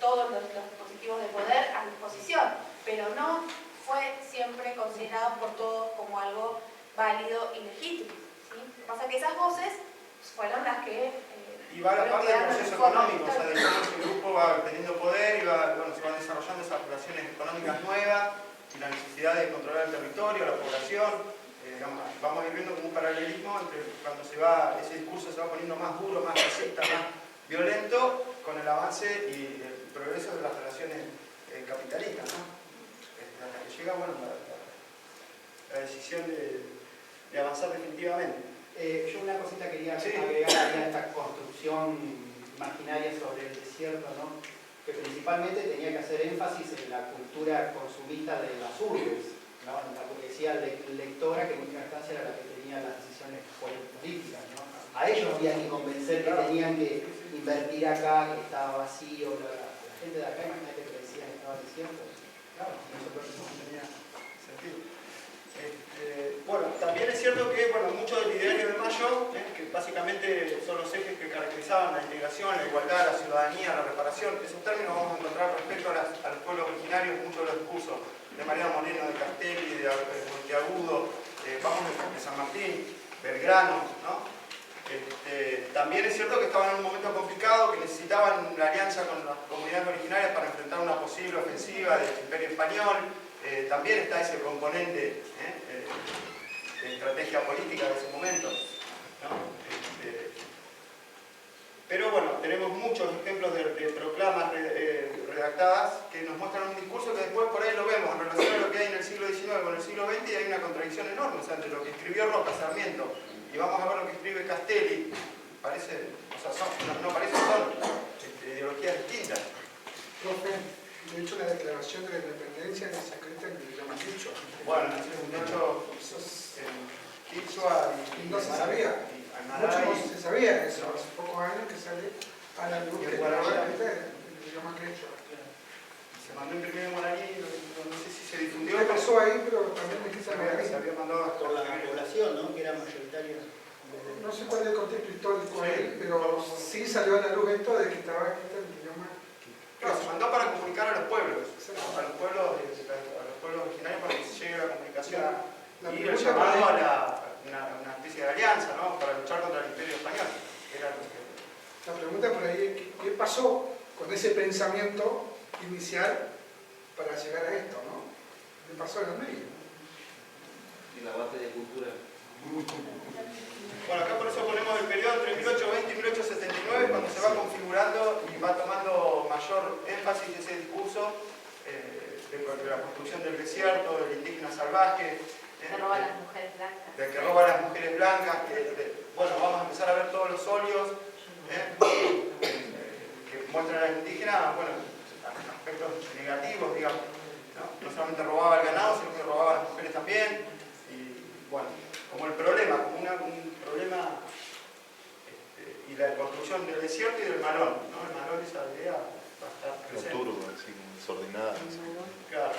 todos los dispositivos de poder a disposición, pero no fue siempre considerado por todos como algo válido y legítimo. ¿Sí? Lo que pasa es que esas voces fueron las que... Y va a la parte del proceso económico, o sea, de cómo ese grupo va teniendo poder y se van desarrollando esas relaciones económicas nuevas y la necesidad de controlar el territorio, la población. Vamos a ir viendo como un paralelismo entre cuando ese discurso se va poniendo más duro, más racista, más violento, con el avance y el progreso de las relaciones capitalistas, ¿no? Hasta que llega, bueno, la decisión de avanzar definitivamente. Yo una cosita quería Sí. agregar a esta construcción imaginaria sobre el desierto, ¿no? Que principalmente tenía que hacer énfasis en la cultura consumista de las urbes, ¿no? En la burguesía lectora, que en última instancia era la que tenía las decisiones políticas, ¿no? A ellos había que convencer que tenían que invertir acá, que estaba vacío, la gente de acá, imagínate que decía que estaba desierto. Claro, eso no tenía sentido. Bueno, también es cierto que mucho del ideario de Mayo, que básicamente son los ejes que caracterizaban la integración, la igualdad, la ciudadanía, la reparación, esos términos vamos a encontrar respecto a los pueblos originarios, muchos de los discursos de Mariano Moreno, de Castelli, de Monteagudo, vamos de San Martín, Belgrano, ¿no? También es cierto que estaban en un momento complicado, que necesitaban la alianza con las comunidades originarias para enfrentar una posible ofensiva del Imperio Español. También está ese componente de estrategia política de ese momento, ¿no? Pero bueno, tenemos muchos ejemplos de proclamas redactadas que nos muestran un discurso que después por ahí lo vemos en relación a lo que hay en el siglo XIX con el siglo XX, y hay una contradicción enorme, o sea, entre lo que escribió Roca, Sarmiento, y vamos a ver lo que escribe Castelli, parece, o sea, no parecen, son ideologías distintas. Profe, de hecho la declaración de la independencia es secreta en el idioma quichua. Bueno, es un hecho en quichua y No se sabía. Mucho no se sabía eso, hace pocos años que sale a la luz que realmente el idioma quechua. se mandó imprimir en guaraní, no sé si se difundió. ¿Qué pasó ahí? Pero también me quise ver Se había mandado hasta Por la población, ¿no? Que era mayoritaria. No sé cuál es el contexto histórico Sí. ahí, pero sí salió a la luz esto de que estaba escrito en el idioma. Claro, se mandó para comunicar a los pueblos, a los pueblos originarios para que se llegue la comunicación La y el pregunta llamado para a una especie de alianza, ¿no? Para luchar contra el Imperio Español. Era lo que... La pregunta por ahí es ¿qué pasó con ese pensamiento inicial para llegar a esto, ¿no? ¿Qué pasó en el medio? Y la base de cultura. Bueno, acá por eso ponemos el periodo entre 1820 y 1879, cuando se va configurando y va tomando mayor énfasis ese discurso de la construcción del desierto, del indígena salvaje, Se roban las mujeres blancas. del que roba a las mujeres blancas. Bueno, vamos a empezar a ver todos los óleos que muestran a los indígenas, bueno, aspectos negativos, digamos. No solamente robaba el ganado, sino que robaba a las mujeres también. Y bueno, como el problema, como un problema, y la construcción del desierto y del malón, ¿no? El malón, esa idea va a estar presente. Lo turbo, así como desordenada. Claro.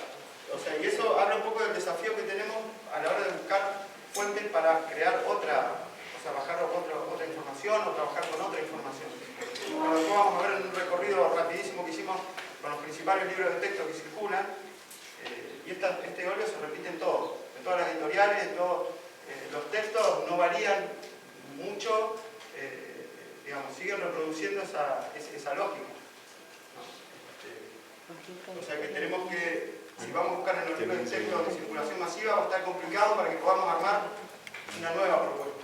O sea, y eso habla un poco del desafío que tenemos a la hora de buscar fuentes para crear otra, o sea, bajar otra información o trabajar con otra información. Bueno, después vamos a ver en un recorrido rapidísimo que hicimos con los principales libros de texto que circulan, y este óleo se repite en todo, en todas las editoriales, en todos los textos no varían mucho, digamos, siguen reproduciendo esa lógica. ¿No? O sea que tenemos que, si vamos a buscar en los libros de texto de circulación masiva, va a estar complicado para que podamos armar una nueva propuesta.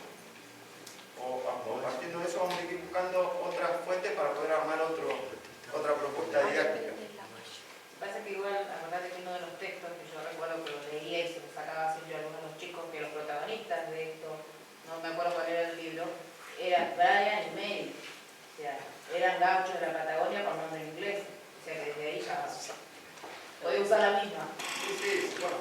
O partiendo de eso vamos a ir buscando otras fuentes para poder armar otra propuesta didáctica. Pasa que igual, acordate que uno de los textos que yo recuerdo que lo leía y se me sacaba así yo a algunos de los chicos, que los protagonistas de esto, no me acuerdo cuál era el libro, era Brian y Mary. O sea, eran gauchos de la Patagonia con nombre en inglés. O sea que desde ahí ya podía usar la misma. Sí, bueno.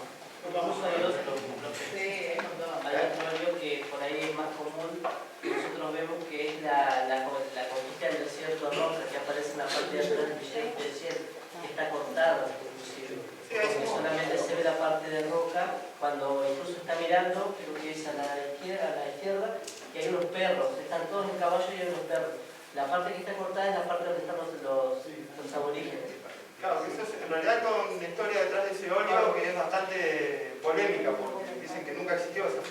Vamos a ver los Sí, es un montón. Hay otro rollo que por ahí es más común, que nosotros vemos que es la conquista del desierto roja que aparece en la parte de atrás del desierto, que está cortada inclusive. Porque solamente se ve la parte de roca cuando incluso está mirando, creo que es a la izquierda, que hay unos perros, están todos en caballo y hay unos perros. La parte que está cortada es la parte donde están los aborígenes. Claro, eso es en realidad con una historia detrás de ese óleo que es bastante polémica, porque dicen que nunca existió esa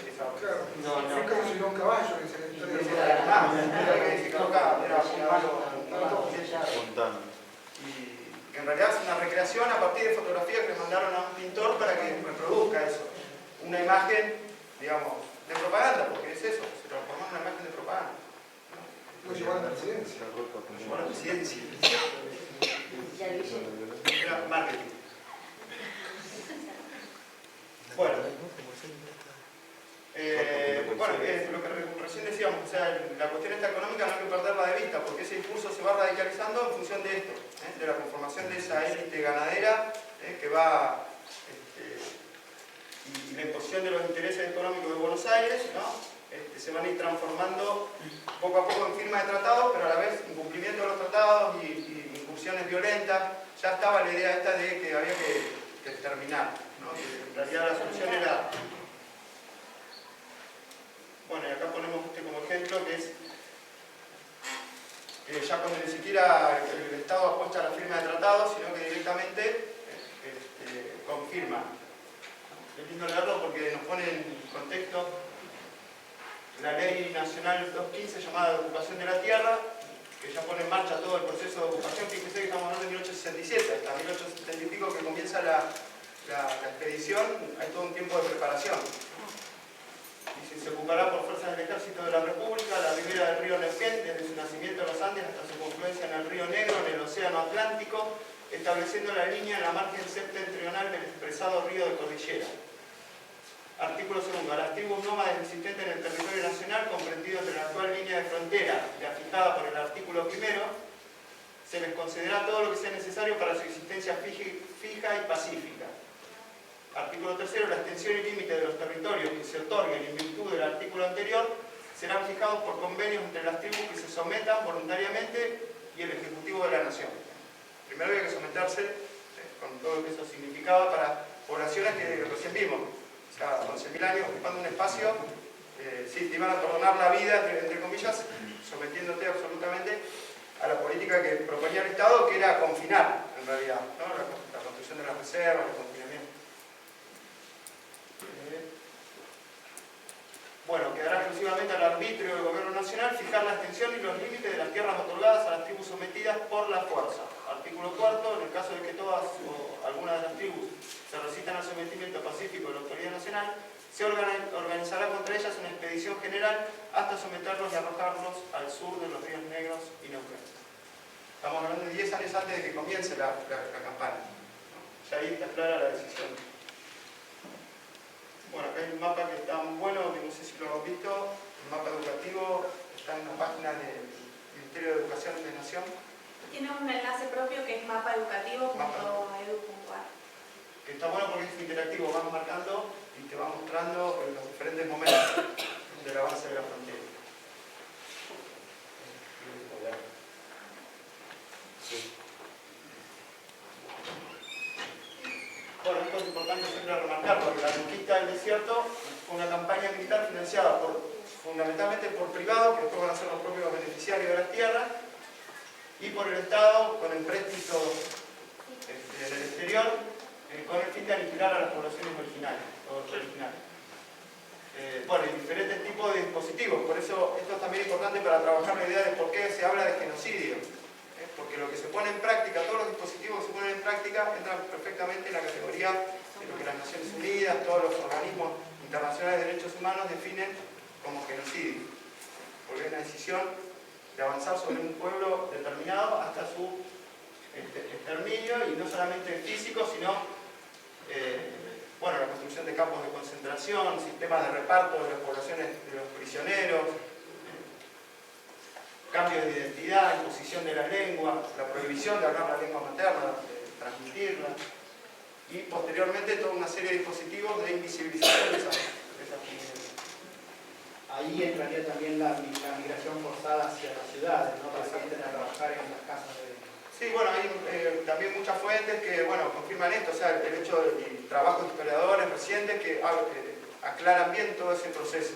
Claro, No. es como si no un caballo, dice la historia. Dice además, que dice que nunca era algo Montano. y que en realidad es una recreación a partir de fotografías que le mandaron a un pintor para que reproduzca eso. Una imagen, digamos, de propaganda, porque es eso, se transformó en una imagen de propaganda. Lo llevó a la presidencia. Llevó a la presidencia. Era marketing. Bueno, lo que recién decíamos, o sea, la cuestión esta económica no hay que perderla de vista, porque ese discurso se va radicalizando en función de esto, de la conformación de esa élite ganadera que va, y la imposición de los intereses económicos de Buenos Aires, ¿no? Se van a ir transformando poco a poco en firma de tratados, pero a la vez incumplimiento de los tratados y incursiones violentas. Ya estaba la idea esta de que había que terminar, ¿no? Que en realidad la solución era... Bueno, y acá ponemos como ejemplo que es ya cuando ni siquiera el Estado apuesta a la firma de tratados, sino que directamente confirma. Es lindo leerlo porque nos pone en contexto la Ley Nacional 215 llamada Ocupación de la Tierra, que ya pone en marcha todo el proceso de ocupación. Fíjense que estamos hablando de 1867, hasta 1870 y pico que comienza la expedición, hay todo un tiempo de preparación. Dice, se ocupará por fuerzas del Ejército de la República la ribera del río Neuquén, desde su nacimiento en los Andes hasta su confluencia en el río Negro, en el Océano Atlántico, estableciendo la línea en la margen septentrional del expresado río de Cordillera. Artículo 2. A las tribus nómades existentes en el territorio nacional, comprendido entre la actual línea de frontera y la fijada por el artículo 1, se les concederá todo lo que sea necesario para su existencia fija y pacífica. Artículo 3. La extensión y límite de los territorios que se otorguen en virtud del artículo anterior serán fijados por convenios entre las tribus que se sometan voluntariamente y el Ejecutivo de la Nación. Primero había que someterse, con todo lo que eso significaba para poblaciones que recién vimos. O sea, 11.000 años ocupando un espacio, sí, te iban a perdonar la vida, entre comillas, sometiéndote absolutamente a la política que proponía el Estado, que era confinar, en realidad, ¿no? La construcción de las reservas, el confinamiento. Bueno, quedará exclusivamente al arbitrio del Gobierno Nacional fijar la extensión y los límites de las tierras otorgadas a las tribus sometidas por la fuerza. Artículo 4. En el caso de que todas o algunas de las tribus se resistan al sometimiento pacífico de la autoridad nacional, se organizará contra ellas una expedición general hasta someterlos y arrojarlos al sur de los ríos Negros y Neuquén. Estamos hablando de 10 años antes de que comience la campaña, ¿no? Ya ahí está clara la decisión. Bueno, acá hay un mapa que está muy bueno, que no sé si lo han visto. El mapa educativo está en la página de Ministerio de Educación de Nación, Tiene un enlace propio que es mapaeducativo.edu.ar. que está bueno porque es interactivo, vas marcando y te va mostrando los diferentes momentos del avance de la frontera. Bueno, esto es importante siempre remarcar, porque la conquista del desierto fue una campaña militar financiada fundamentalmente por privados, que después van a ser los propios beneficiarios de las tierras, y por el Estado con empréstito del exterior, con el fin de aniquilar a las poblaciones originales. Bueno, y diferentes tipos de dispositivos. Por eso esto es también importante para trabajar la idea de por qué se habla de genocidio. Porque lo que se pone en práctica, todos los dispositivos que se ponen en práctica entran perfectamente en la categoría de lo que las Naciones Unidas, todos los organismos internacionales de derechos humanos definen como genocidio. Porque es una decisión de avanzar sobre un pueblo determinado hasta su exterminio, y no solamente físico, sino bueno, la construcción de campos de concentración, sistemas de reparto de las poblaciones de los prisioneros, cambios de identidad, imposición de la lengua, la prohibición de hablar la lengua materna, de transmitirla, y posteriormente toda una serie de dispositivos de invisibilización de esas comunidades. Ahí entraría también la migración forzada hacia las ciudades, ¿no? Para que entren a trabajar en las casas de... Sí, bueno, hay también muchas fuentes que, bueno, confirman esto, o sea, el hecho de trabajos de historiadores recientes que aclaran bien todo ese proceso,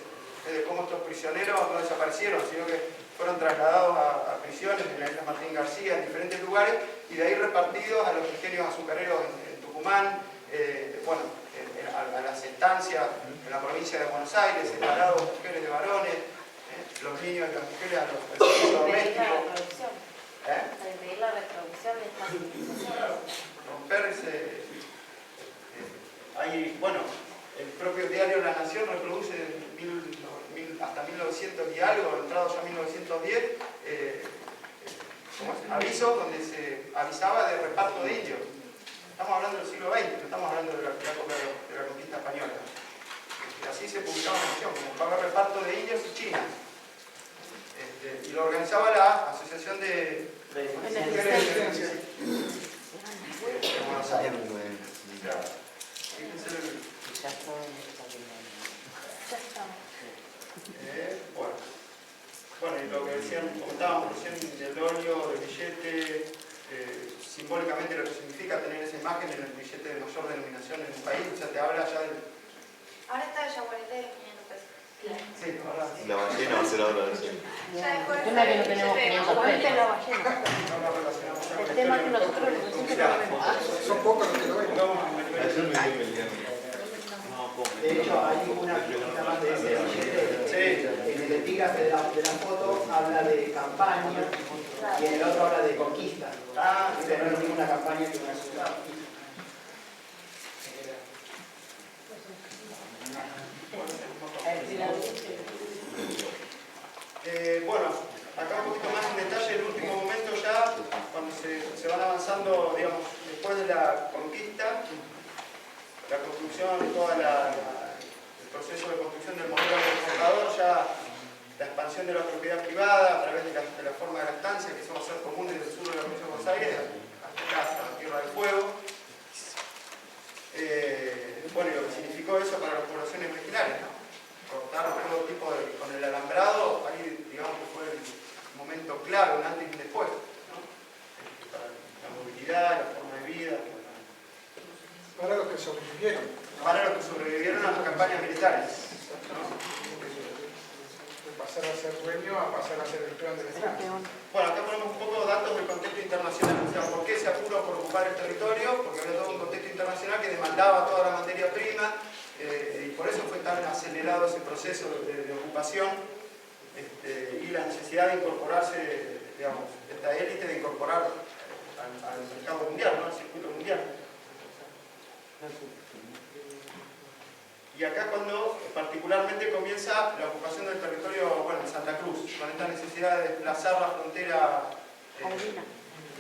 de cómo estos prisioneros no desaparecieron, sino que fueron trasladados a prisiones en la isla Martín García, en diferentes lugares, y de ahí repartidos a los ingenios azucareros en Tucumán, bueno, a las estancias en la provincia de Buenos Aires, separados mujeres de varones, los niños y las mujeres a los servicios domésticos. Para impedir la reproducción de estas civilizaciones. Romper ese... Hay, bueno, el propio diario La Nación reproduce hasta 1900 y algo, entrado ya 1910, avisos donde se avisaba de reparto de indios. Estamos hablando del siglo XX, no estamos hablando de la época de la conquista española. Así se publicaba en La Nación, como va a haber reparto de indios y chinas. Y lo organizaba la Asociación de Mujeres de Buenos Aires. Bueno, y lo que decían, comentábamos recién del óleo, del billete, simbólicamente lo que significa tener esa imagen en el billete de mayor denominación en un país, o sea, te habla ya del... Ahora está el yaguareté de 500 pesos. Sí, ahora sí. La ballena va a ser ahora de eso. Ya dejó de El tema ser es que no el tenemos billete de 500 Aguante pesos. la ballena. No lo relacionamos ya con El la tema historia es que de nosotros la recién comunidad. lo vemos. Son pocos los que lo ven. Pongamos a nivel Ayer me nacional. dio Emiliano. De hecho, hay una pista más de ese billete. Sí. En el epígrafe de la foto habla de campaña y en el otro habla de conquista. Ah, O sea, no es lo mismo una campaña que una ciudad. Bueno, acá un poquito más en detalle, el último momento ya, cuando se van avanzando, digamos, después de la conquista, la construcción de todo el proceso de construcción del modelo agroexportador, ya la expansión de la propiedad privada a través de la forma de la estancia, que eso va a ser común desde el sur de la provincia de Buenos Aires hasta acá, hasta la Tierra del Fuego. Bueno, y lo que significó eso para las poblaciones originarias, ¿no? Cortar todo tipo de... con el alambrado, ahí digamos que fue el momento clave, un antes y un después, ¿no? Para la movilidad, la forma de vida. Para los que sobrevivieron. Para los que sobrevivieron a las campañas militares, ¿no? De pasar a ser dueño a pasar a ser el peón del Estado. Bueno, acá ponemos un poco datos del contexto internacional. O sea, ¿por qué se apuró por ocupar el territorio? Porque había todo un contexto internacional que demandaba toda la materia prima, y por eso fue tan acelerado ese proceso de ocupación, y la necesidad de incorporarse, digamos, esta élite de incorporar al mercado mundial, ¿no? Al circuito mundial. Y acá cuando particularmente comienza la ocupación del territorio, bueno, en Santa Cruz, con esta necesidad de desplazar la frontera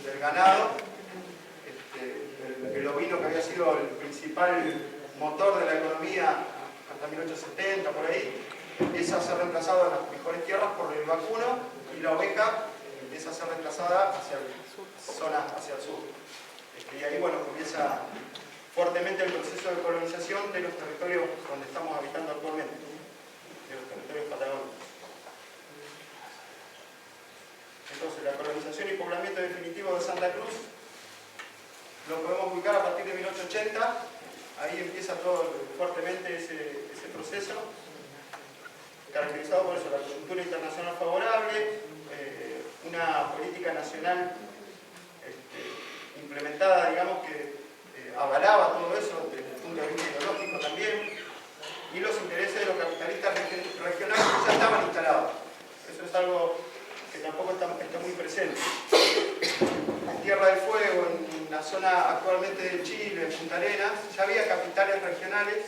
del ganado, el ovino que había sido el principal motor de la economía hasta 1870, por ahí, empieza a ser reemplazado en las mejores tierras por el vacuno, y la oveja empieza a ser desplazada hacia zonas hacia el sur. Y ahí, bueno, comienza fuertemente el proceso de colonización de los territorios donde estamos habitando actualmente, de los territorios patagónicos. Entonces, la colonización y poblamiento definitivo de Santa Cruz lo podemos ubicar a partir de 1880. Ahí empieza todo fuertemente ese proceso, caracterizado por eso, la coyuntura internacional favorable, una política nacional implementada, digamos, que avalaba todo eso desde el punto de vista ideológico también, y los intereses de los capitalistas regionales que ya estaban instalados. Eso es algo que tampoco está muy presente. En Tierra del Fuego, en la zona actualmente de Chile, en Punta Arenas, ya había capitales regionales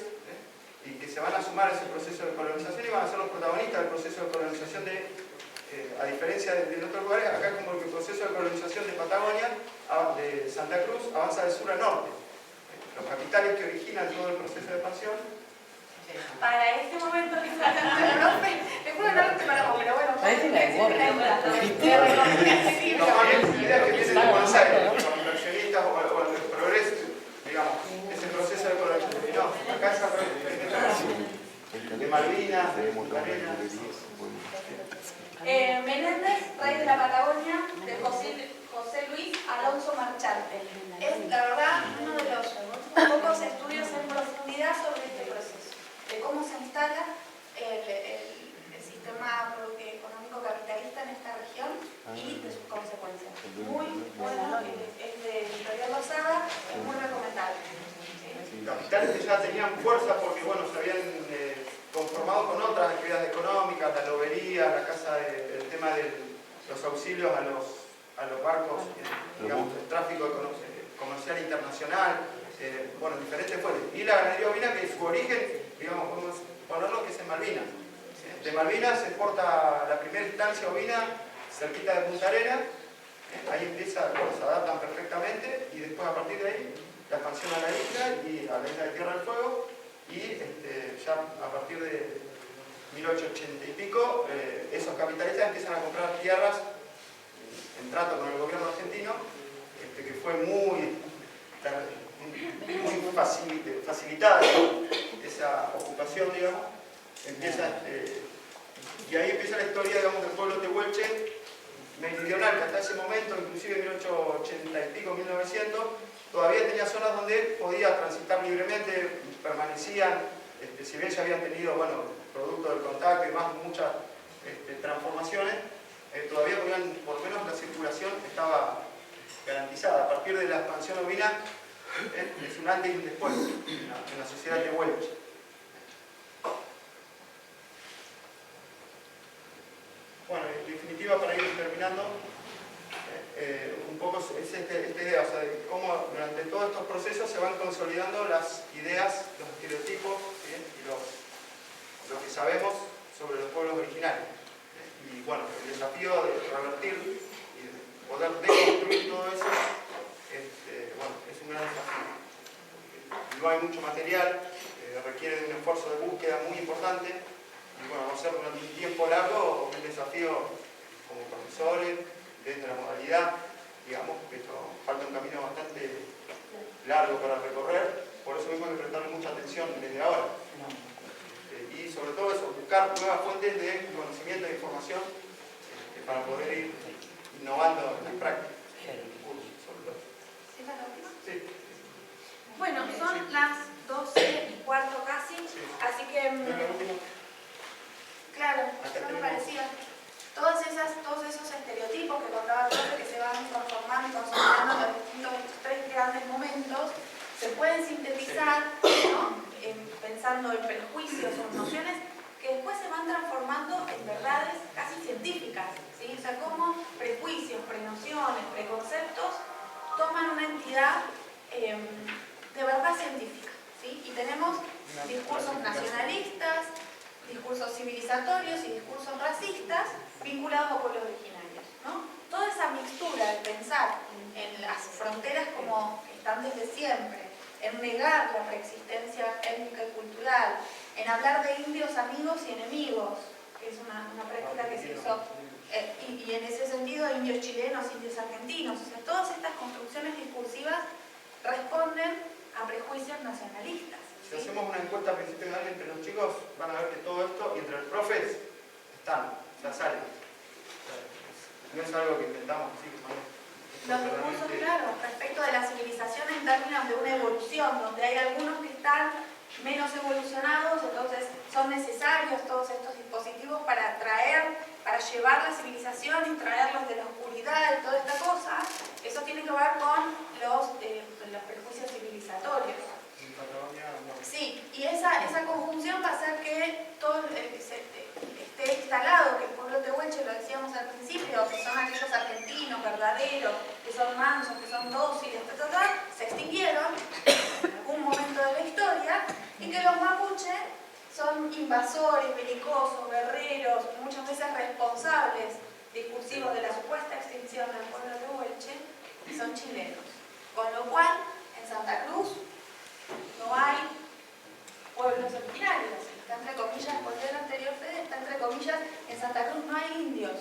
y que se van a sumar a ese proceso de colonización y van a ser los protagonistas del proceso de colonización a diferencia de otros lugares, acá como el proceso de colonización de Patagonia, de Santa Cruz, avanza de sur a norte. Los capitales que originan todo el proceso de expansión. Para este momento que está haciendo el profe, te juro que no lo preparamos, pero bueno. Parece la de Borja. Normalmente ideas que vienen de Buenos Aires, los inversionistas o el progreso, digamos, ese proceso de colonización. Y no, acá es al revés, de Malvinas, de Punta Arenas. Menéndez, rey de la Patagonia, de José Luis Alonso Marchante. Es, la verdad, uno de los pocos estudios en profundidad sobre este proceso, de cómo se instala el sistema económico capitalista en esta región y de sus consecuencias. Muy bueno, es de Editorial Lozada, es muy recomendable. Capitales que ya tenían fuerza porque, bueno, se habían conformado con otras actividades económicas, la lobería, el tema de los auxilios a los barcos, digamos, el tráfico comercial internacional, bueno, diferentes fuentes. Y la ganadería ovina, que su origen, digamos, podemos ponerlo que es en Malvinas. De Malvinas se exporta la primera instancia ovina cerquita de Punta Arenas, ahí empieza, bueno, se adaptan perfectamente y después a partir de ahí la expansión a la isla y a la isla de Tierra del Fuego y ya a partir de 1880 y pico esos capitalistas empiezan a comprar tierras en trato con el gobierno argentino, que fue muy facilitada esa ocupación, digamos. Y ahí empieza la historia, digamos, del pueblo tehuelche meridional, que hasta ese momento, inclusive en 1880 y pico, 1900, todavía tenía zonas donde podía transitar libremente, permanecían, si bien ya habían tenido, bueno, producto del contacto y más muchas transformaciones, todavía podían, por lo menos la circulación estaba garantizada. A partir de la expansión ovina, es un antes y un después en la sociedad tehuelche. Bueno, en definitiva, para ir terminando, un poco es esta idea, o sea, de cómo durante todos estos procesos se van consolidando las ideas, los estereotipos, ¿sí? Y lo que sabemos sobre los pueblos originarios. Y bueno, el desafío de revertir y de poder deconstruir todo eso, bueno, es un gran desafío. No hay mucho material, requiere de un esfuerzo de búsqueda muy importante, y bueno, va a ser durante un tiempo largo un desafío como profesores, desde la modalidad, digamos, que esto falta un camino bastante largo para recorrer, por eso mismo hay que prestarle mucha atención desde ahora. Y sobre todo eso, buscar nuevas fuentes de conocimiento e información para poder ir innovando en las prácticas. Sobre todo. ¿Sí, la última? Sí. Bueno, son las 12:15 casi, Sí. así que... ¿Es lo último? Claro, Acá eso me tenemos- parecía. Todos esos estereotipos que contaba el profe, que se van transformando y consolidando en los distintos tres grandes momentos, se pueden sintetizar, ¿no? Pensando en prejuicios o nociones que después se van transformando en verdades casi científicas, ¿sí? O sea, cómo prejuicios, prenociones, preconceptos toman una entidad de verdad científica, ¿sí? Y tenemos discursos nacionalistas, discursos civilizatorios y discursos racistas vinculados a pueblos originarios, ¿no? Toda esa mixtura de pensar en las fronteras como están desde siempre, en negar la preexistencia étnica y cultural, en hablar de indios amigos y enemigos, que es una práctica que se hizo y en ese sentido indios chilenos, indios argentinos, o sea, todas estas construcciones discursivas responden a prejuicios nacionalistas. Si hacemos una encuesta a principio de año entre los chicos, van a ver que todo esto, y entre los profes, están, ya salen. No es algo que inventamos, sí, Los discursos, claro, respecto de la civilización en términos de una evolución, donde hay algunos que están menos evolucionados, entonces son necesarios todos estos dispositivos para llevar la civilización y traerlos de la oscuridad y toda esta cosa. Eso tiene que ver con los prejuicios civilizatorios. Sí, y esa conjunción va a hacer que todo esté instalado, que el pueblo tehuelche, lo decíamos al principio, que son aquellos argentinos verdaderos, que son mansos, que son dóciles, se extinguieron en algún momento de la historia, y que los mapuches son invasores, belicosos, guerreros, muchas veces responsables discursivos de la supuesta extinción del pueblo tehuelche, y son chilenos. Con lo cual, en Santa Cruz no hay pueblos originarios. Está entre comillas, porque el anterior Fede, está entre comillas, en Santa Cruz no hay indios.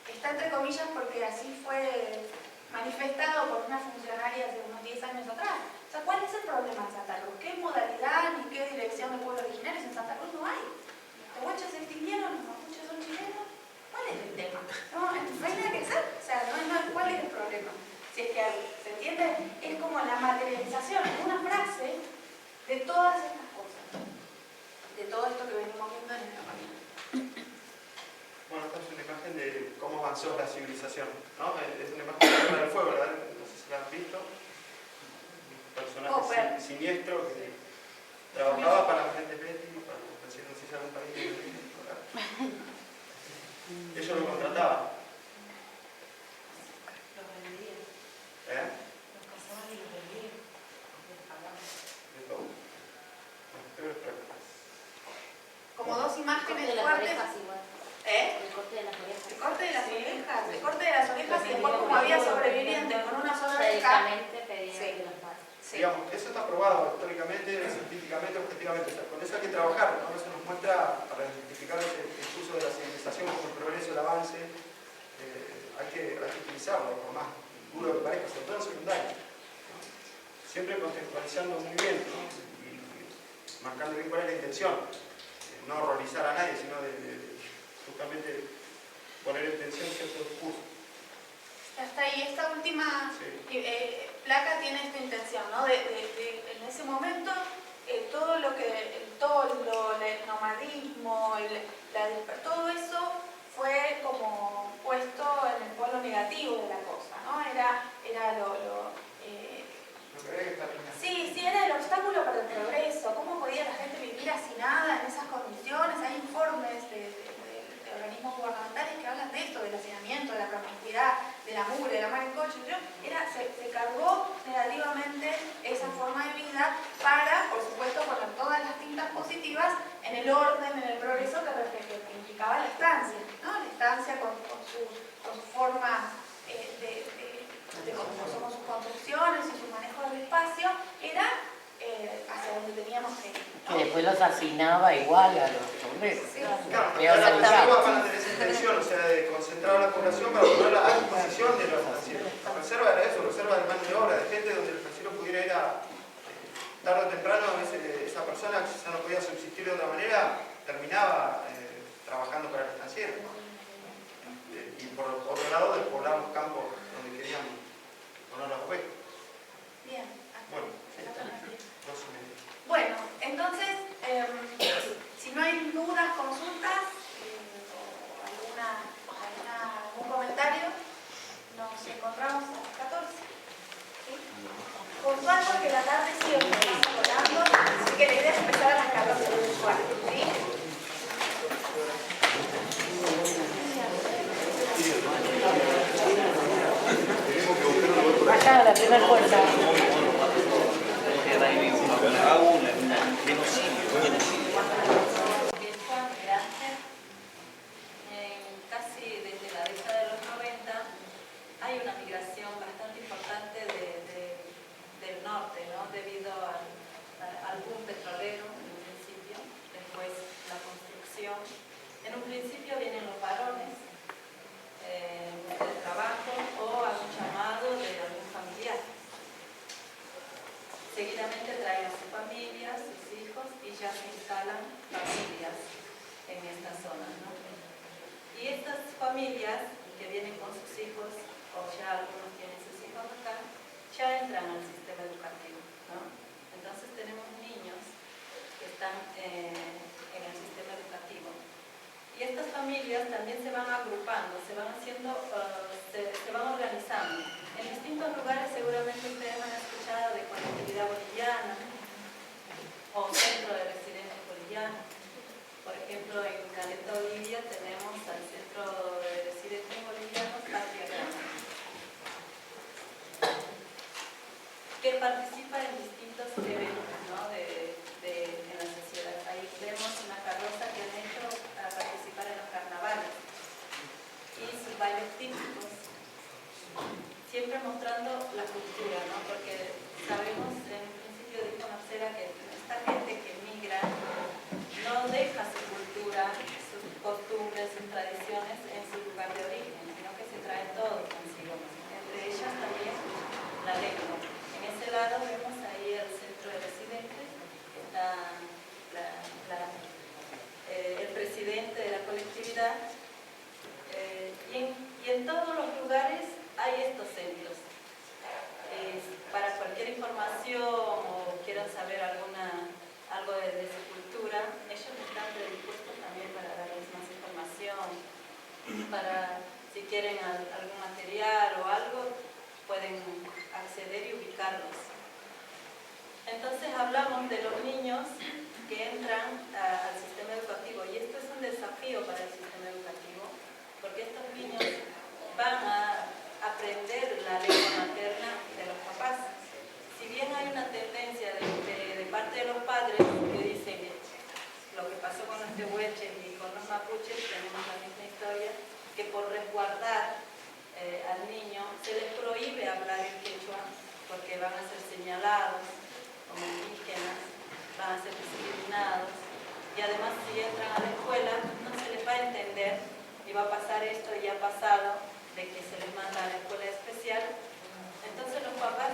Está entre comillas porque así fue manifestado por una funcionaria hace unos 10 años atrás. O sea, ¿cuál es el problema en Santa Cruz? ¿Qué modalidad ni qué dirección de pueblos originarios en Santa Cruz no hay? ¿Los tehuelches se extinguieron? ¿Los mapuches son chilenos? ¿Cuál es el tema? No hay nada que hacer. O sea, ¿cuál es el problema? Si es que se entiende, es como la materialización en una frase de todas estas cosas, de todo esto que venimos viendo en esta página. Bueno, esta es una imagen de cómo avanzó la civilización, ¿no? Es una imagen de la Tierra del Fuego, ¿verdad? No sé si la han visto. Un personaje siniestro que trabajaba para la gente Betty, para la presidencia de algún país. Ellos lo contrataban. Los vendían. ¿Eh? Los cazaban y los vendían. Les pagaban. De todo. Peores prácticas. Como dos imágenes El corte de las fuertes. orejas igual. ¿Eh? El corte de las orejas. El corte de las orejas. El corte de las orejas y después como había sobrevivientes con una sola oreja. Médicamente pedían Sí. que los maten. Sí. Digamos, eso está probado históricamente, científicamente, objetivamente. O sea, con eso hay que trabajar, ¿no? Eso nos muestra, para identificar el curso de la civilización, como el progreso, el avance, hay que utilizarlo, por más duro que parezca, sobre todo en secundaria. ¿No? Siempre contextualizando el movimiento, ¿no? Y marcando bien cuál es la intención. No horrorizar a nadie, sino de justamente poner en tensión ciertos discursos. Hasta ahí, esta última placa tiene esta intención, ¿no? En ese momento, todo lo que, el toldo, el nomadismo, todo eso fue como puesto en el polo negativo de la cosa, ¿no? Era sí, era el obstáculo para el progreso. ¿Cómo podía la gente vivir hacinada en esas condiciones? Hay informes de organismos gubernamentales que hablan de esto, del hacinamiento, de la promiscuidad, de la mugre, de la mar en coche. Se cargó negativamente esa forma de vida para, por supuesto, poner todas las tintas positivas en el orden, en el progreso que implicaba la estancia, ¿no? La estancia con su forma de cómo somos sus construcciones y su manejo del espacio, era hacia donde teníamos que ir, ¿no? Que después los asignaba igual a los obreros. Sí. Claro, Peor las aún. reservas van a tener esa intención, o sea, de concentrar a la población para ponerla a disposición de los estancieros. La reserva era eso, reserva de mano de obra, de gente donde el estanciero pudiera ir a, tarde o temprano, esa persona que ya no podía subsistir de otra manera, terminaba trabajando para el estanciero. Y por otro lado, despoblar los campos donde querían poner los huecos. Bien. Bueno, Exactamente. 2:30. Bueno, entonces, si no hay dudas, consultas o algún comentario, nos encontramos a las 14. ¿Sí? Puntual porque la tarde siempre pasa volando, así que la idea es empezar a las 14 puntual. ¿Sí? Acá, a la primera puerta. Casi desde la década de los 90 hay una migración bastante importante del norte, ¿no? Debido al boom petrolero en un principio, después la construcción. En un principio vienen los varones seguidamente traen a su familia, a sus hijos, y ya se instalan familias en estas zonas, ¿no? Y estas familias que vienen con sus hijos, o ya algunos tienen sus hijos acá, ya entran al sistema educativo, ¿no? Entonces tenemos niños que están en el sistema educativo. Y estas familias también se van agrupando, se van haciendo, se van organizando. En distintos lugares seguramente ustedes han escuchado de colectividad boliviana o centro de residentes bolivianos. Por ejemplo, en Caleta, Bolivia, tenemos al centro de residentes bolivianos Patria Grande, que participa en distintos eventos, ¿no? en la sociedad. Ahí vemos una carroza que han hecho para participar en los carnavales y sus bailes típicos, siempre mostrando la cultura, ¿no? Porque sabemos, en principio dijo Marcela, que esta gente que migra no deja su cultura, sus costumbres, sus tradiciones en su lugar de origen, sino que se trae todo consigo, entre ellas también la lengua. En ese lado vemos ahí el centro de residentes, está el presidente de la colectividad, y en todos los lugares hay estos centros. Para cualquier información o quieran saber algo de su cultura, ellos están predispuestos también para darles más información, para si quieren algún material o algo, pueden acceder y ubicarlos. Entonces hablamos de los niños que entran al sistema educativo, y esto es un desafío para el sistema educativo, porque estos niños van a aprender la lengua materna de los papás. Si bien hay una tendencia de parte de los padres que dicen que lo que pasó con los tehuelches y con los mapuches, tenemos la misma historia, que por resguardar al niño se les prohíbe hablar en quechua porque van a ser señalados como indígenas, van a ser discriminados, y además si entran a la escuela no se les va a entender y va a pasar esto, y ha pasado, de que se les manda a la escuela especial. Entonces los papás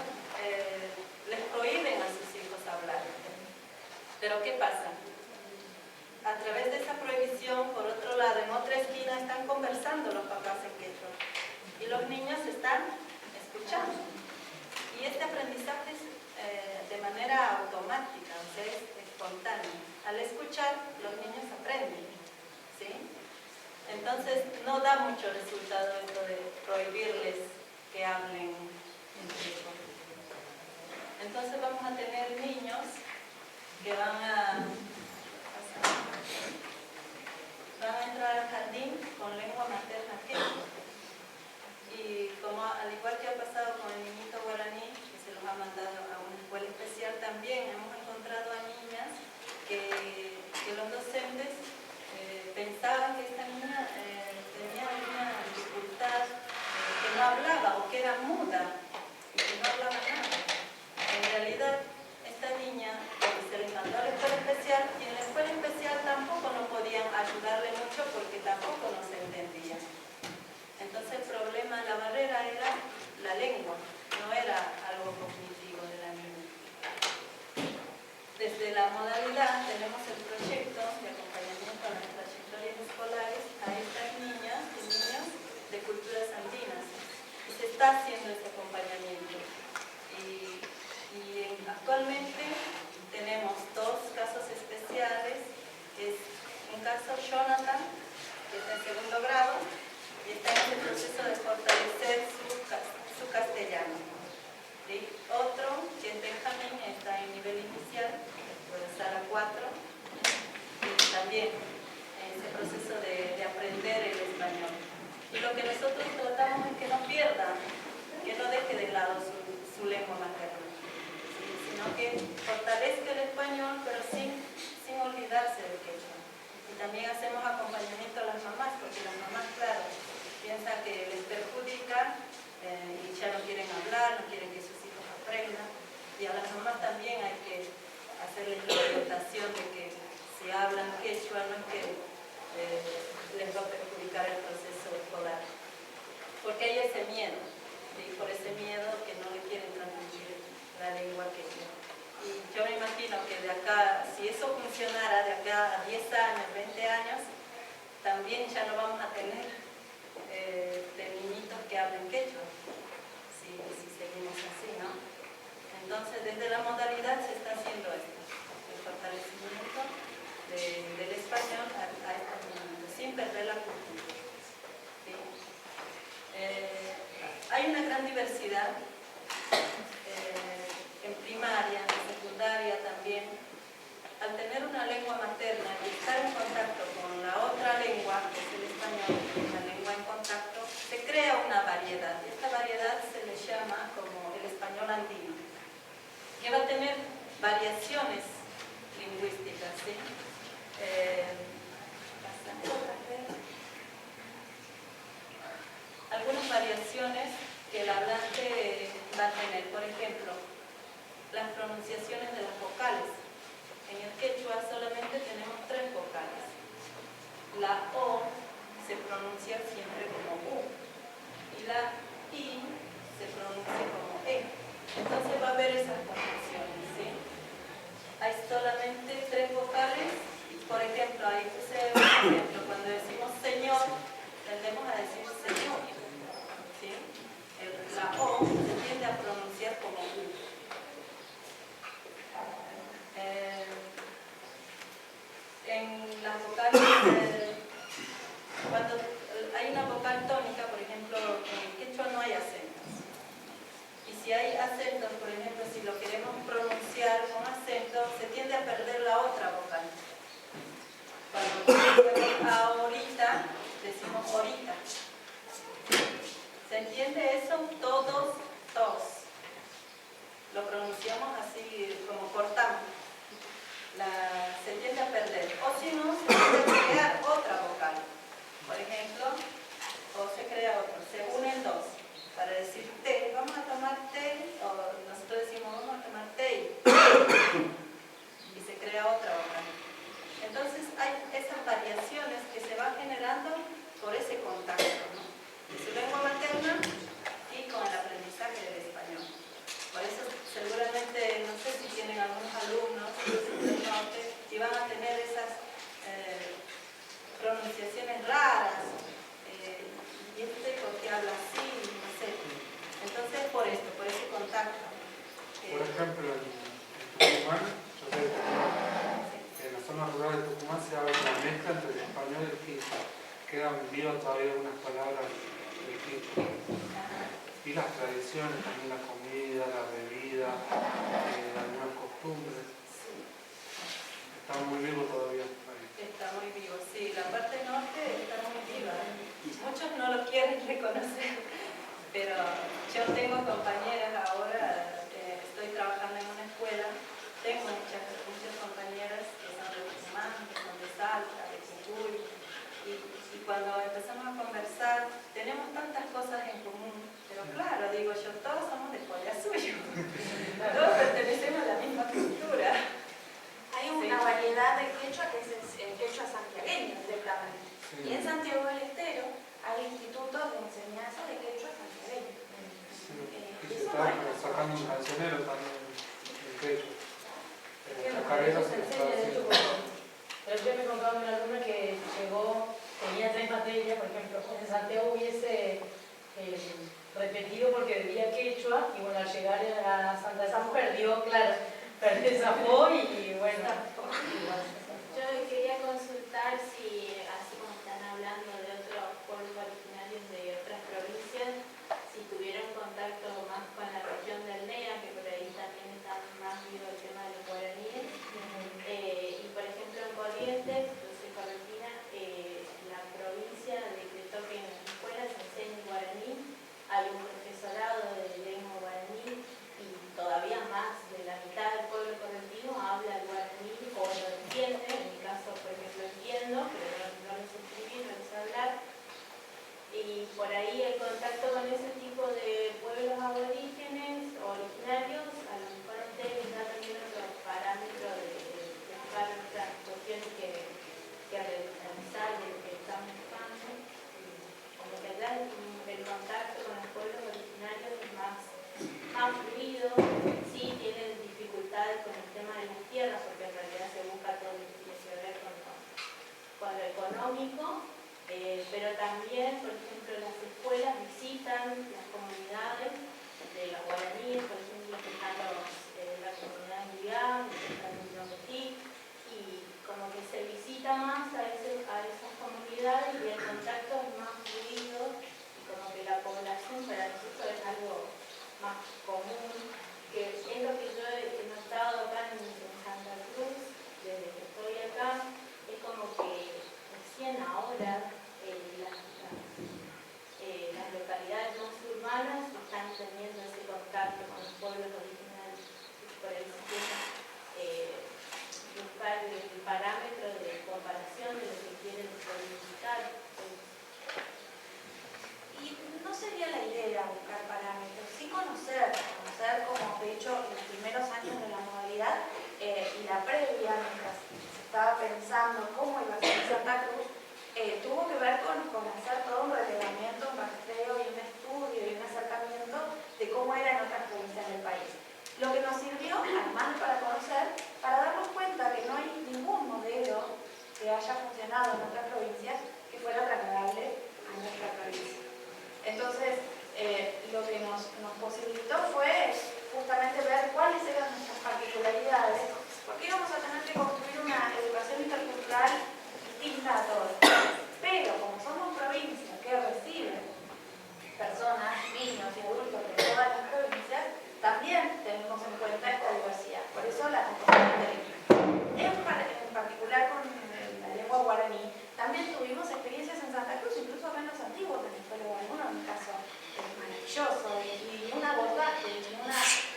les prohíben a sus hijos hablar. Pero ¿qué pasa? A través de esa prohibición, por otro lado, en otra esquina están conversando los papás en quechua y los niños están escuchando. Y este aprendizaje es de manera automática, o sea, es espontáneo. Al escuchar, los niños aprenden, ¿sí? Entonces, no da mucho resultado esto de prohibirles que hablen en quechua. Entonces, vamos a tener niños que van a entrar al jardín con lengua materna quechua. Y como al igual que ha pasado con el niñito guaraní, que se los ha mandado a una escuela especial, también hemos encontrado a niñas que los docentes pensaban que esta niña tenía alguna dificultad, que no hablaba o que era muda y que no hablaba nada. En realidad, esta niña se le mandó a la escuela especial, y en la escuela especial tampoco no podían ayudarle mucho porque tampoco nos entendía. Entonces el problema, la barrera era la lengua, no era algo cognitivo de la niña. Desde la modalidad tenemos el proyecto de acompañamiento a las trayectorias escolares a estas niñas y niños de culturas andinas, y se está haciendo este acompañamiento. Actualmente tenemos dos casos especiales, que es un caso Jonathan, que está en segundo grado, y está en el proceso de fortalecer su castellano. ¿Sí? Otro, que es Benjamín, está en nivel inicial, puede estar a 4, y también en ese proceso de aprender el español. Y lo que nosotros tratamos es que no pierda, que no deje de lado su lengua materna, ¿sí? Sino que fortalezca el español, pero sin olvidarse del quechua. Y también hacemos acompañamiento a las mamás, porque las mamás, claro, piensan que les perjudica y ya no quieren hablar, no quieren que sus hijos aprendan. Y a las mamás también hay que hacerles la orientación de que si hablan quechua no es que les va a perjudicar el proceso escolar. Porque hay ese miedo, ¿sí? Por ese miedo que no le quieren transmitir la lengua quechua. Y yo me imagino que de acá, si eso funcionara de acá a 10 años, 20 años, también ya no vamos a tener niñitos que hablen quechua, si seguimos así, ¿no? Entonces, desde la modalidad se está haciendo esto, el fortalecimiento del español a estos niños, sin perder la cultura. ¿Sí? Hay una gran diversidad en primaria, en secundaria también. Al tener una lengua materna y estar en contacto con la otra lengua, que es el español, una lengua en contacto, se crea una variedad. Esta variedad se le llama como el español andino, que va a tener variaciones lingüísticas, ¿sí? Algunas variaciones que el hablante va a tener, por ejemplo, las pronunciaciones de las vocales. En el quechua solamente tenemos 3 vocales. La O se pronuncia siempre como U y la I se pronuncia como E. Entonces va a haber esas confusiones, ¿sí? Hay solamente 3 vocales. Por ejemplo, ahí puse un ejemplo. Cuando decimos señor, tendemos a decir señor, ¿sí? La O se tiende a pronunciar como U. En las vocales, cuando hay una vocal tónica, por ejemplo, en quechua no hay acentos. Y si hay acentos, por ejemplo, si lo queremos pronunciar con acento, se tiende a perder la otra vocal. Cuando decimos ahorita, decimos ahorita. ¿Se entiende eso? Todos, todos. Lo pronunciamos así, como cortamos. Se tiende a perder. O si no, se tiende a crear otra vocal. Por ejemplo, o se crea otro. Se unen 2. Para decir té, vamos a tomar té, o nosotros decimos vamos a tomar té. Y se crea otra vocal. Entonces hay esas variaciones que se van generando por ese contacto, ¿no? De su lengua materna y con el aprendizaje del español. Por eso seguramente, no sé si tienen algunos alumnos del norte y van a tener esas pronunciaciones raras, y por qué habla así, no sé. Entonces por esto, por ese contacto. Por ejemplo, en Tucumán, yo sé que en la zona rural de Tucumán se habla una mezcla entre el español y el quichua. Quedan vivas todavía algunas palabras del quichua. Y las tradiciones, también la comida, la bebida, algunas costumbres. Está muy vivo todavía. Está muy vivo, sí. La parte norte está muy viva. Muchos no lo quieren reconocer, pero yo tengo compañeras ahora, estoy trabajando en una escuela, tengo muchas compañeras que son de Tucumán, que son de Salta, de Jujuy, y cuando empezamos a conversar, tenemos tantas cosas en común, pero claro, digo yo, todos somos de Collasuyo, todos pertenecemos a la misma cultura. Hay una variedad de quechua que es el quechua santiagueño directamente. Sí. Y en Santiago del Estero hay institutos de enseñanza de quechua santiagueño. Sí. Y se está sacando un cancionero también en quechua. Chacarero se está haciendo. Pero yo me contaba una alumna que llegó, tenía 3 materias, por ejemplo, en Santiago hubiese repetido porque debía quechua, y bueno, al llegar a Santa esa mujer dio, claro, zafó y bueno. Yo quería consultar si, así como están hablando de otros pueblos originarios de otras provincias, si tuvieron contacto más con la región del NEA, que por ahí también está más vivo el tema de los guaraníes. Y por ejemplo en Corrientes, yo soy correntina, la provincia decretó que en las escuelas se enseña guaraní, hay un profesorado de lengua guaraní y todavía más de la mitad del pueblo correntino habla el guaraní o lo entiende. En mi caso, por ejemplo, entiendo, pero no lo sé escribir, no lo sé hablar. Y por ahí el contacto con ese tipo de pueblos aborígenes, originarios, puntual con el tema de las tierras, porque en realidad se busca todo lo que tiene que ver con lo económico, pero también, por ejemplo, las escuelas visitan las comunidades de los guaraníes, por ejemplo, que están la comunidad en Guián, que están en Yometí, y como que se visita más a esas comunidades y el contacto es más fluido, y como que la población para nosotros es algo más común, que es lo que yo he notado acá en Santa Cruz, desde que estoy acá, es como que recién ahora las localidades más urbanas están teniendo ese contacto con los pueblos originarios. Por eso buscar el parámetro de comparación de lo que quieren solicitar. Y no sería la idea buscar parámetros, sí conocer como de hecho los primeros años de la modalidad y la previa, mientras se estaba pensando cómo iba a ser Santa Cruz, tuvo que ver con hacer todo un relevamiento, un rastreo y un estudio y un acercamiento de cómo era en otras provincias del país. Lo que nos sirvió, además para conocer, para darnos cuenta que no hay ningún modelo que haya funcionado en otras provincias que fuera trasladable a nuestra provincia. Entonces, lo que nos posibilitó fue justamente ver cuáles eran nuestras particularidades, porque íbamos a tener que construir una educación intercultural distinta a todos. Pero como somos provincias que reciben personas, niños y adultos de todas las provincias, también tenemos en cuenta esta diversidad. Por eso la composición del equipo. En particular con la lengua guaraní, también tuvimos experiencias en Santa Cruz, incluso acá en los antiguos territorios de algunos, en mi caso maravilloso, y un abordaje,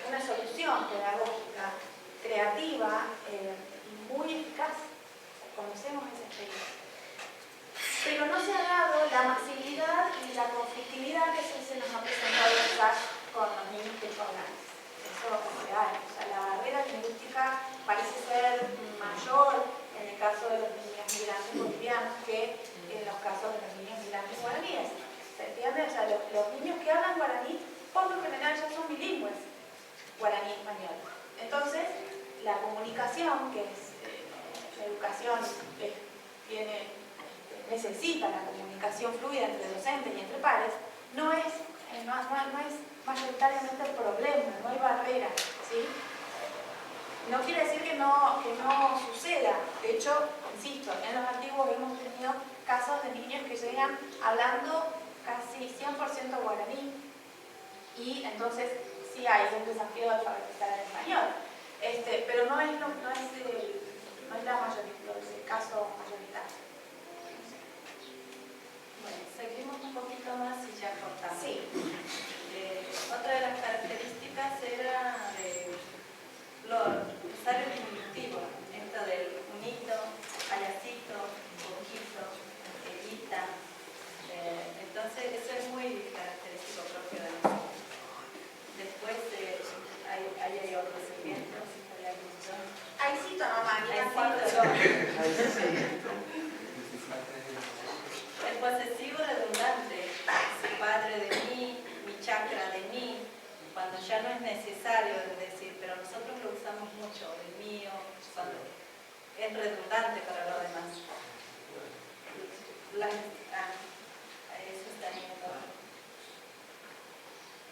una solución pedagógica, creativa y muy eficaz. Conocemos esa experiencia. Pero no se ha dado la masividad y la conflictividad que se nos ha presentado con los niños que hablan. Eso es real. O sea, la barrera lingüística parece ser mayor en el caso de los niños migrantes bolivianos que en los casos de los niños migrantes guaraníes. ¿Se entiende? O sea, los niños que hablan guaraní por lo general ya son bilingües, guaraní y español. Entonces, la comunicación, que es la educación, necesita la comunicación fluida entre docentes y entre pares, no es mayoritariamente el problema, no hay barrera, ¿sí? No quiere decir que no suceda. De hecho, insisto, en los antiguos hemos tenido casos de niños que llegan hablando casi 100% guaraní, y entonces sí hay un desafío de alfabetizar en español. Pero no es el caso mayoritario. Bueno, seguimos un poquito más y ya cortamos. Sí. Otra de las características era usar el diminutivo, esto del unito, payasito, poquito, elita. Entonces, eso es muy característico propio de nosotros. Después hay otros segmentos. Ahí cito nomás, el posesivo redundante, su padre de mí, mi chakra de mí, cuando ya no es necesario decir, pero nosotros lo usamos mucho, el mío, cuando es redundante para lo demás. Eso está bien.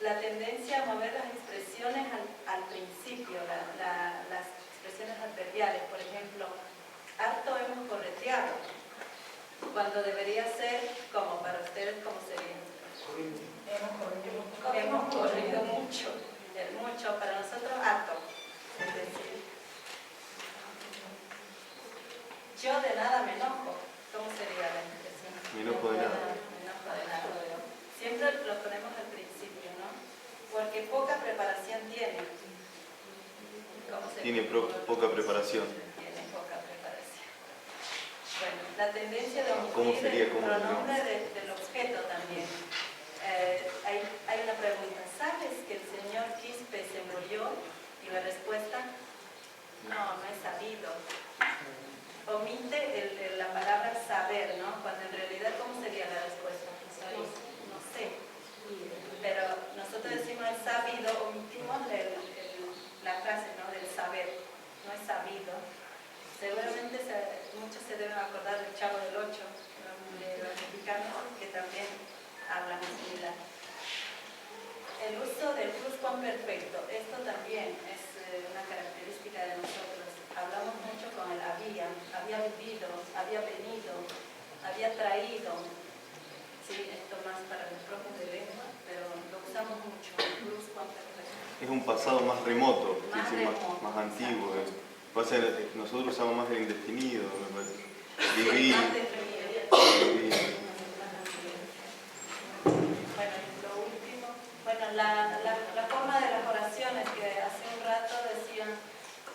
La tendencia a mover las expresiones al principio, las expresiones adverbiales, por ejemplo, harto hemos correteado, cuando debería ser como para ustedes, ¿cómo sería? Hemos corrido mucho, para nosotros harto. Es decir, yo de nada me enojo, ¿cómo sería la expresión? Me enojo de nada. Me enojo de nada. Siempre lo ponemos al principio, ¿no? Porque poca preparación tiene. Tiene poca preparación. Tiene poca preparación. Bueno, la tendencia de ¿Cómo omitir sería? el pronombre del objeto también. Hay una pregunta. ¿Sabes que el señor Quispe se murió? Y la respuesta, no he sabido. Omite la palabra saber, ¿no? Cuando en realidad, ¿cómo sería la respuesta? No sé. Pero nosotros decimos el sabido, omitimos la la frase, ¿no?, del saber, no es sabido. Seguramente muchos se deben acordar del Chavo del Ocho, ¿no?, de los mexicanos, que también hablan similar. El uso del pluscuamperfecto, esto también es una característica de nosotros. Hablamos mucho con el había vivido, había venido, había traído. Sí, esto más para los profes de lengua, pero lo usamos mucho, el pluscuamperfecto. Es un pasado más remoto, Más sí, remoto, más antiguo. Nosotros usamos más el indefinido, me parece. Vivir. Más definido. Vivir. Bueno, lo último, bueno, la forma de las oraciones que hace un rato decían,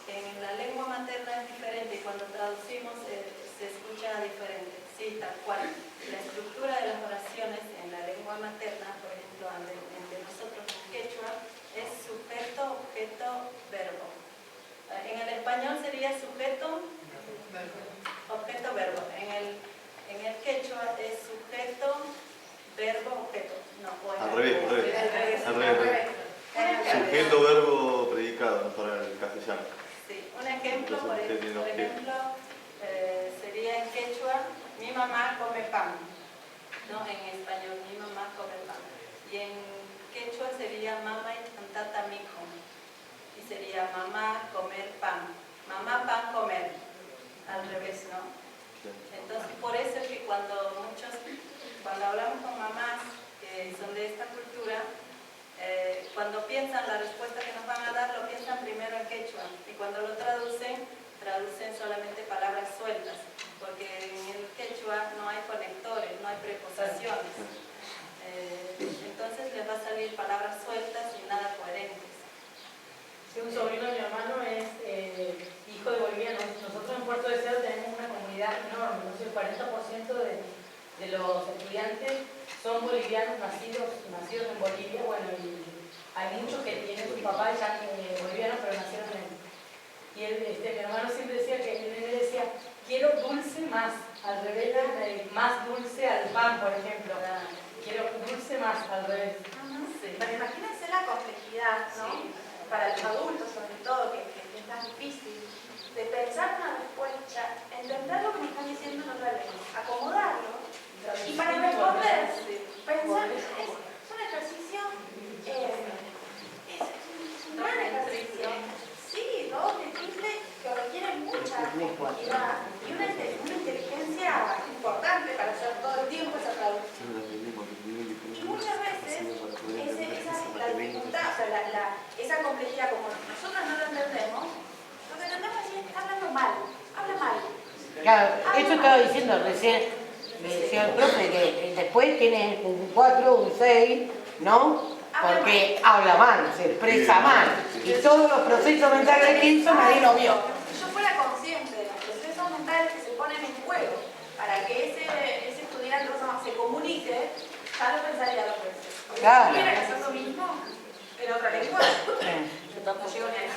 en la lengua materna es diferente y cuando traducimos se escucha diferente. Sí, tal cual. La estructura de las oraciones en la lengua materna, por ejemplo, en de nosotros en quechua, es sujeto, objeto, verbo. En el español sería sujeto, objeto, verbo. En el quechua es sujeto, verbo, objeto. No, Al revés. Sujeto, verbo, predicado para el castellano. Sí, un ejemplo, por ejemplo, sería en quechua, mi mamá come pan. No, en español, mi mamá come pan. Y en quechua sería mama y tantata mijo. Y sería mamá comer pan. Mamá pan comer. Al revés, ¿no? Entonces, por eso es que cuando hablamos con mamás que son de esta cultura, cuando piensan la respuesta que nos van a dar, lo piensan primero en quechua. Y cuando lo traducen solamente palabras sueltas. Porque en el quechua no hay conectores, no hay preposiciones. Entonces les va a salir palabras sueltas y nada coherentes. Sí, un sobrino de mi hermano es hijo de bolivianos. Nosotros en Puerto Deseado tenemos una comunidad enorme, no sé, el 40% de los estudiantes son bolivianos nacidos en Bolivia. Bueno, y hay muchos que tienen sus papás ya bolivianos, pero nacieron mi hermano siempre decía que él decía, quiero dulce más, al revés de más dulce al pan, por ejemplo. Quiero dulce más, al revés. Sí. Pero imagínense la complejidad, ¿no? Sí. Para los adultos, sobre todo, que es tan difícil, de pensar una respuesta, entender lo que me están diciendo en otra lengua, acomodarlo, y para responder, pensar, es un ejercicio, es un gran ejercicio, sí, doble, triple, que requiere mucha complejidad y una inteligencia importante para hacer todo el tiempo esa traducción. Y muchas veces la dificultad, o sea, esa complejidad, como nosotros no lo entendemos, lo que entendemos es que está hablando mal, habla mal. Claro, eso estaba diciendo recién, me decía el profe, que después tiene un 4, un 6, ¿no? Porque habla mal, se expresa mal. Y todos los procesos mentales que hizo nadie lo vio. Si yo fuera consciente de los procesos mentales que se ponen en juego para que ese estudiante se comunique, ya lo pensaría dos veces. Claro. Si tuviera que hacer lo mismo en otra lengua, no llego ni ahí.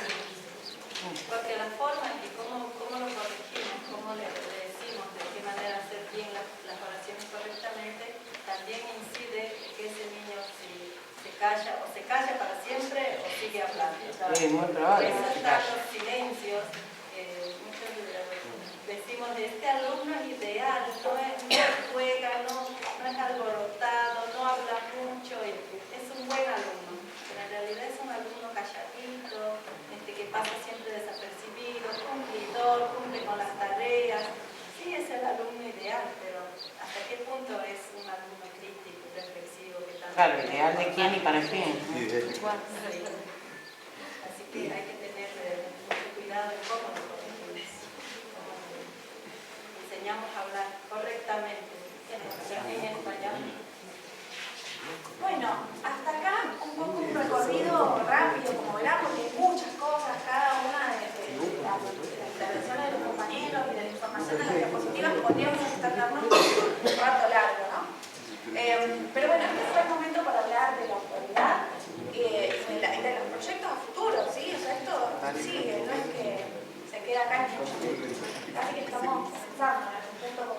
Porque la forma y cómo lo corregimos, cómo le decimos de qué manera hacer bien las oraciones correctamente, también incide que ese niño se calla para siempre o sigue hablando. Es muy probable. Los silencios, muchos decimos de este alumno es ideal, no juega, no es alborotado, no habla mucho, es un buen alumno, pero en realidad es un alumno calladito, que pasa siempre desapercibido, cumplidor, cumple con las tareas. Sí, es el alumno ideal, pero ¿hasta qué punto es un alumno crítico, reflexivo? Que tanto Claro, ideal de quién y para quién. Sí. Así que hay que tener mucho cuidado en cómo lo corregimos, cómo enseñamos a hablar correctamente en español. Bueno, hasta acá un poco un recorrido rápido, como verán, porque hay muchas cosas, cada una de las intervenciones de los compañeros y de la información de las diapositivas podríamos extendernos un rato largo, ¿no? Pero bueno, este fue el momento para hablar de la autoridad y de los proyectos a futuro, ¿sí? O sea, esto sigue, no es que se queda acá en mucho. Casi que estamos pensando en el proyecto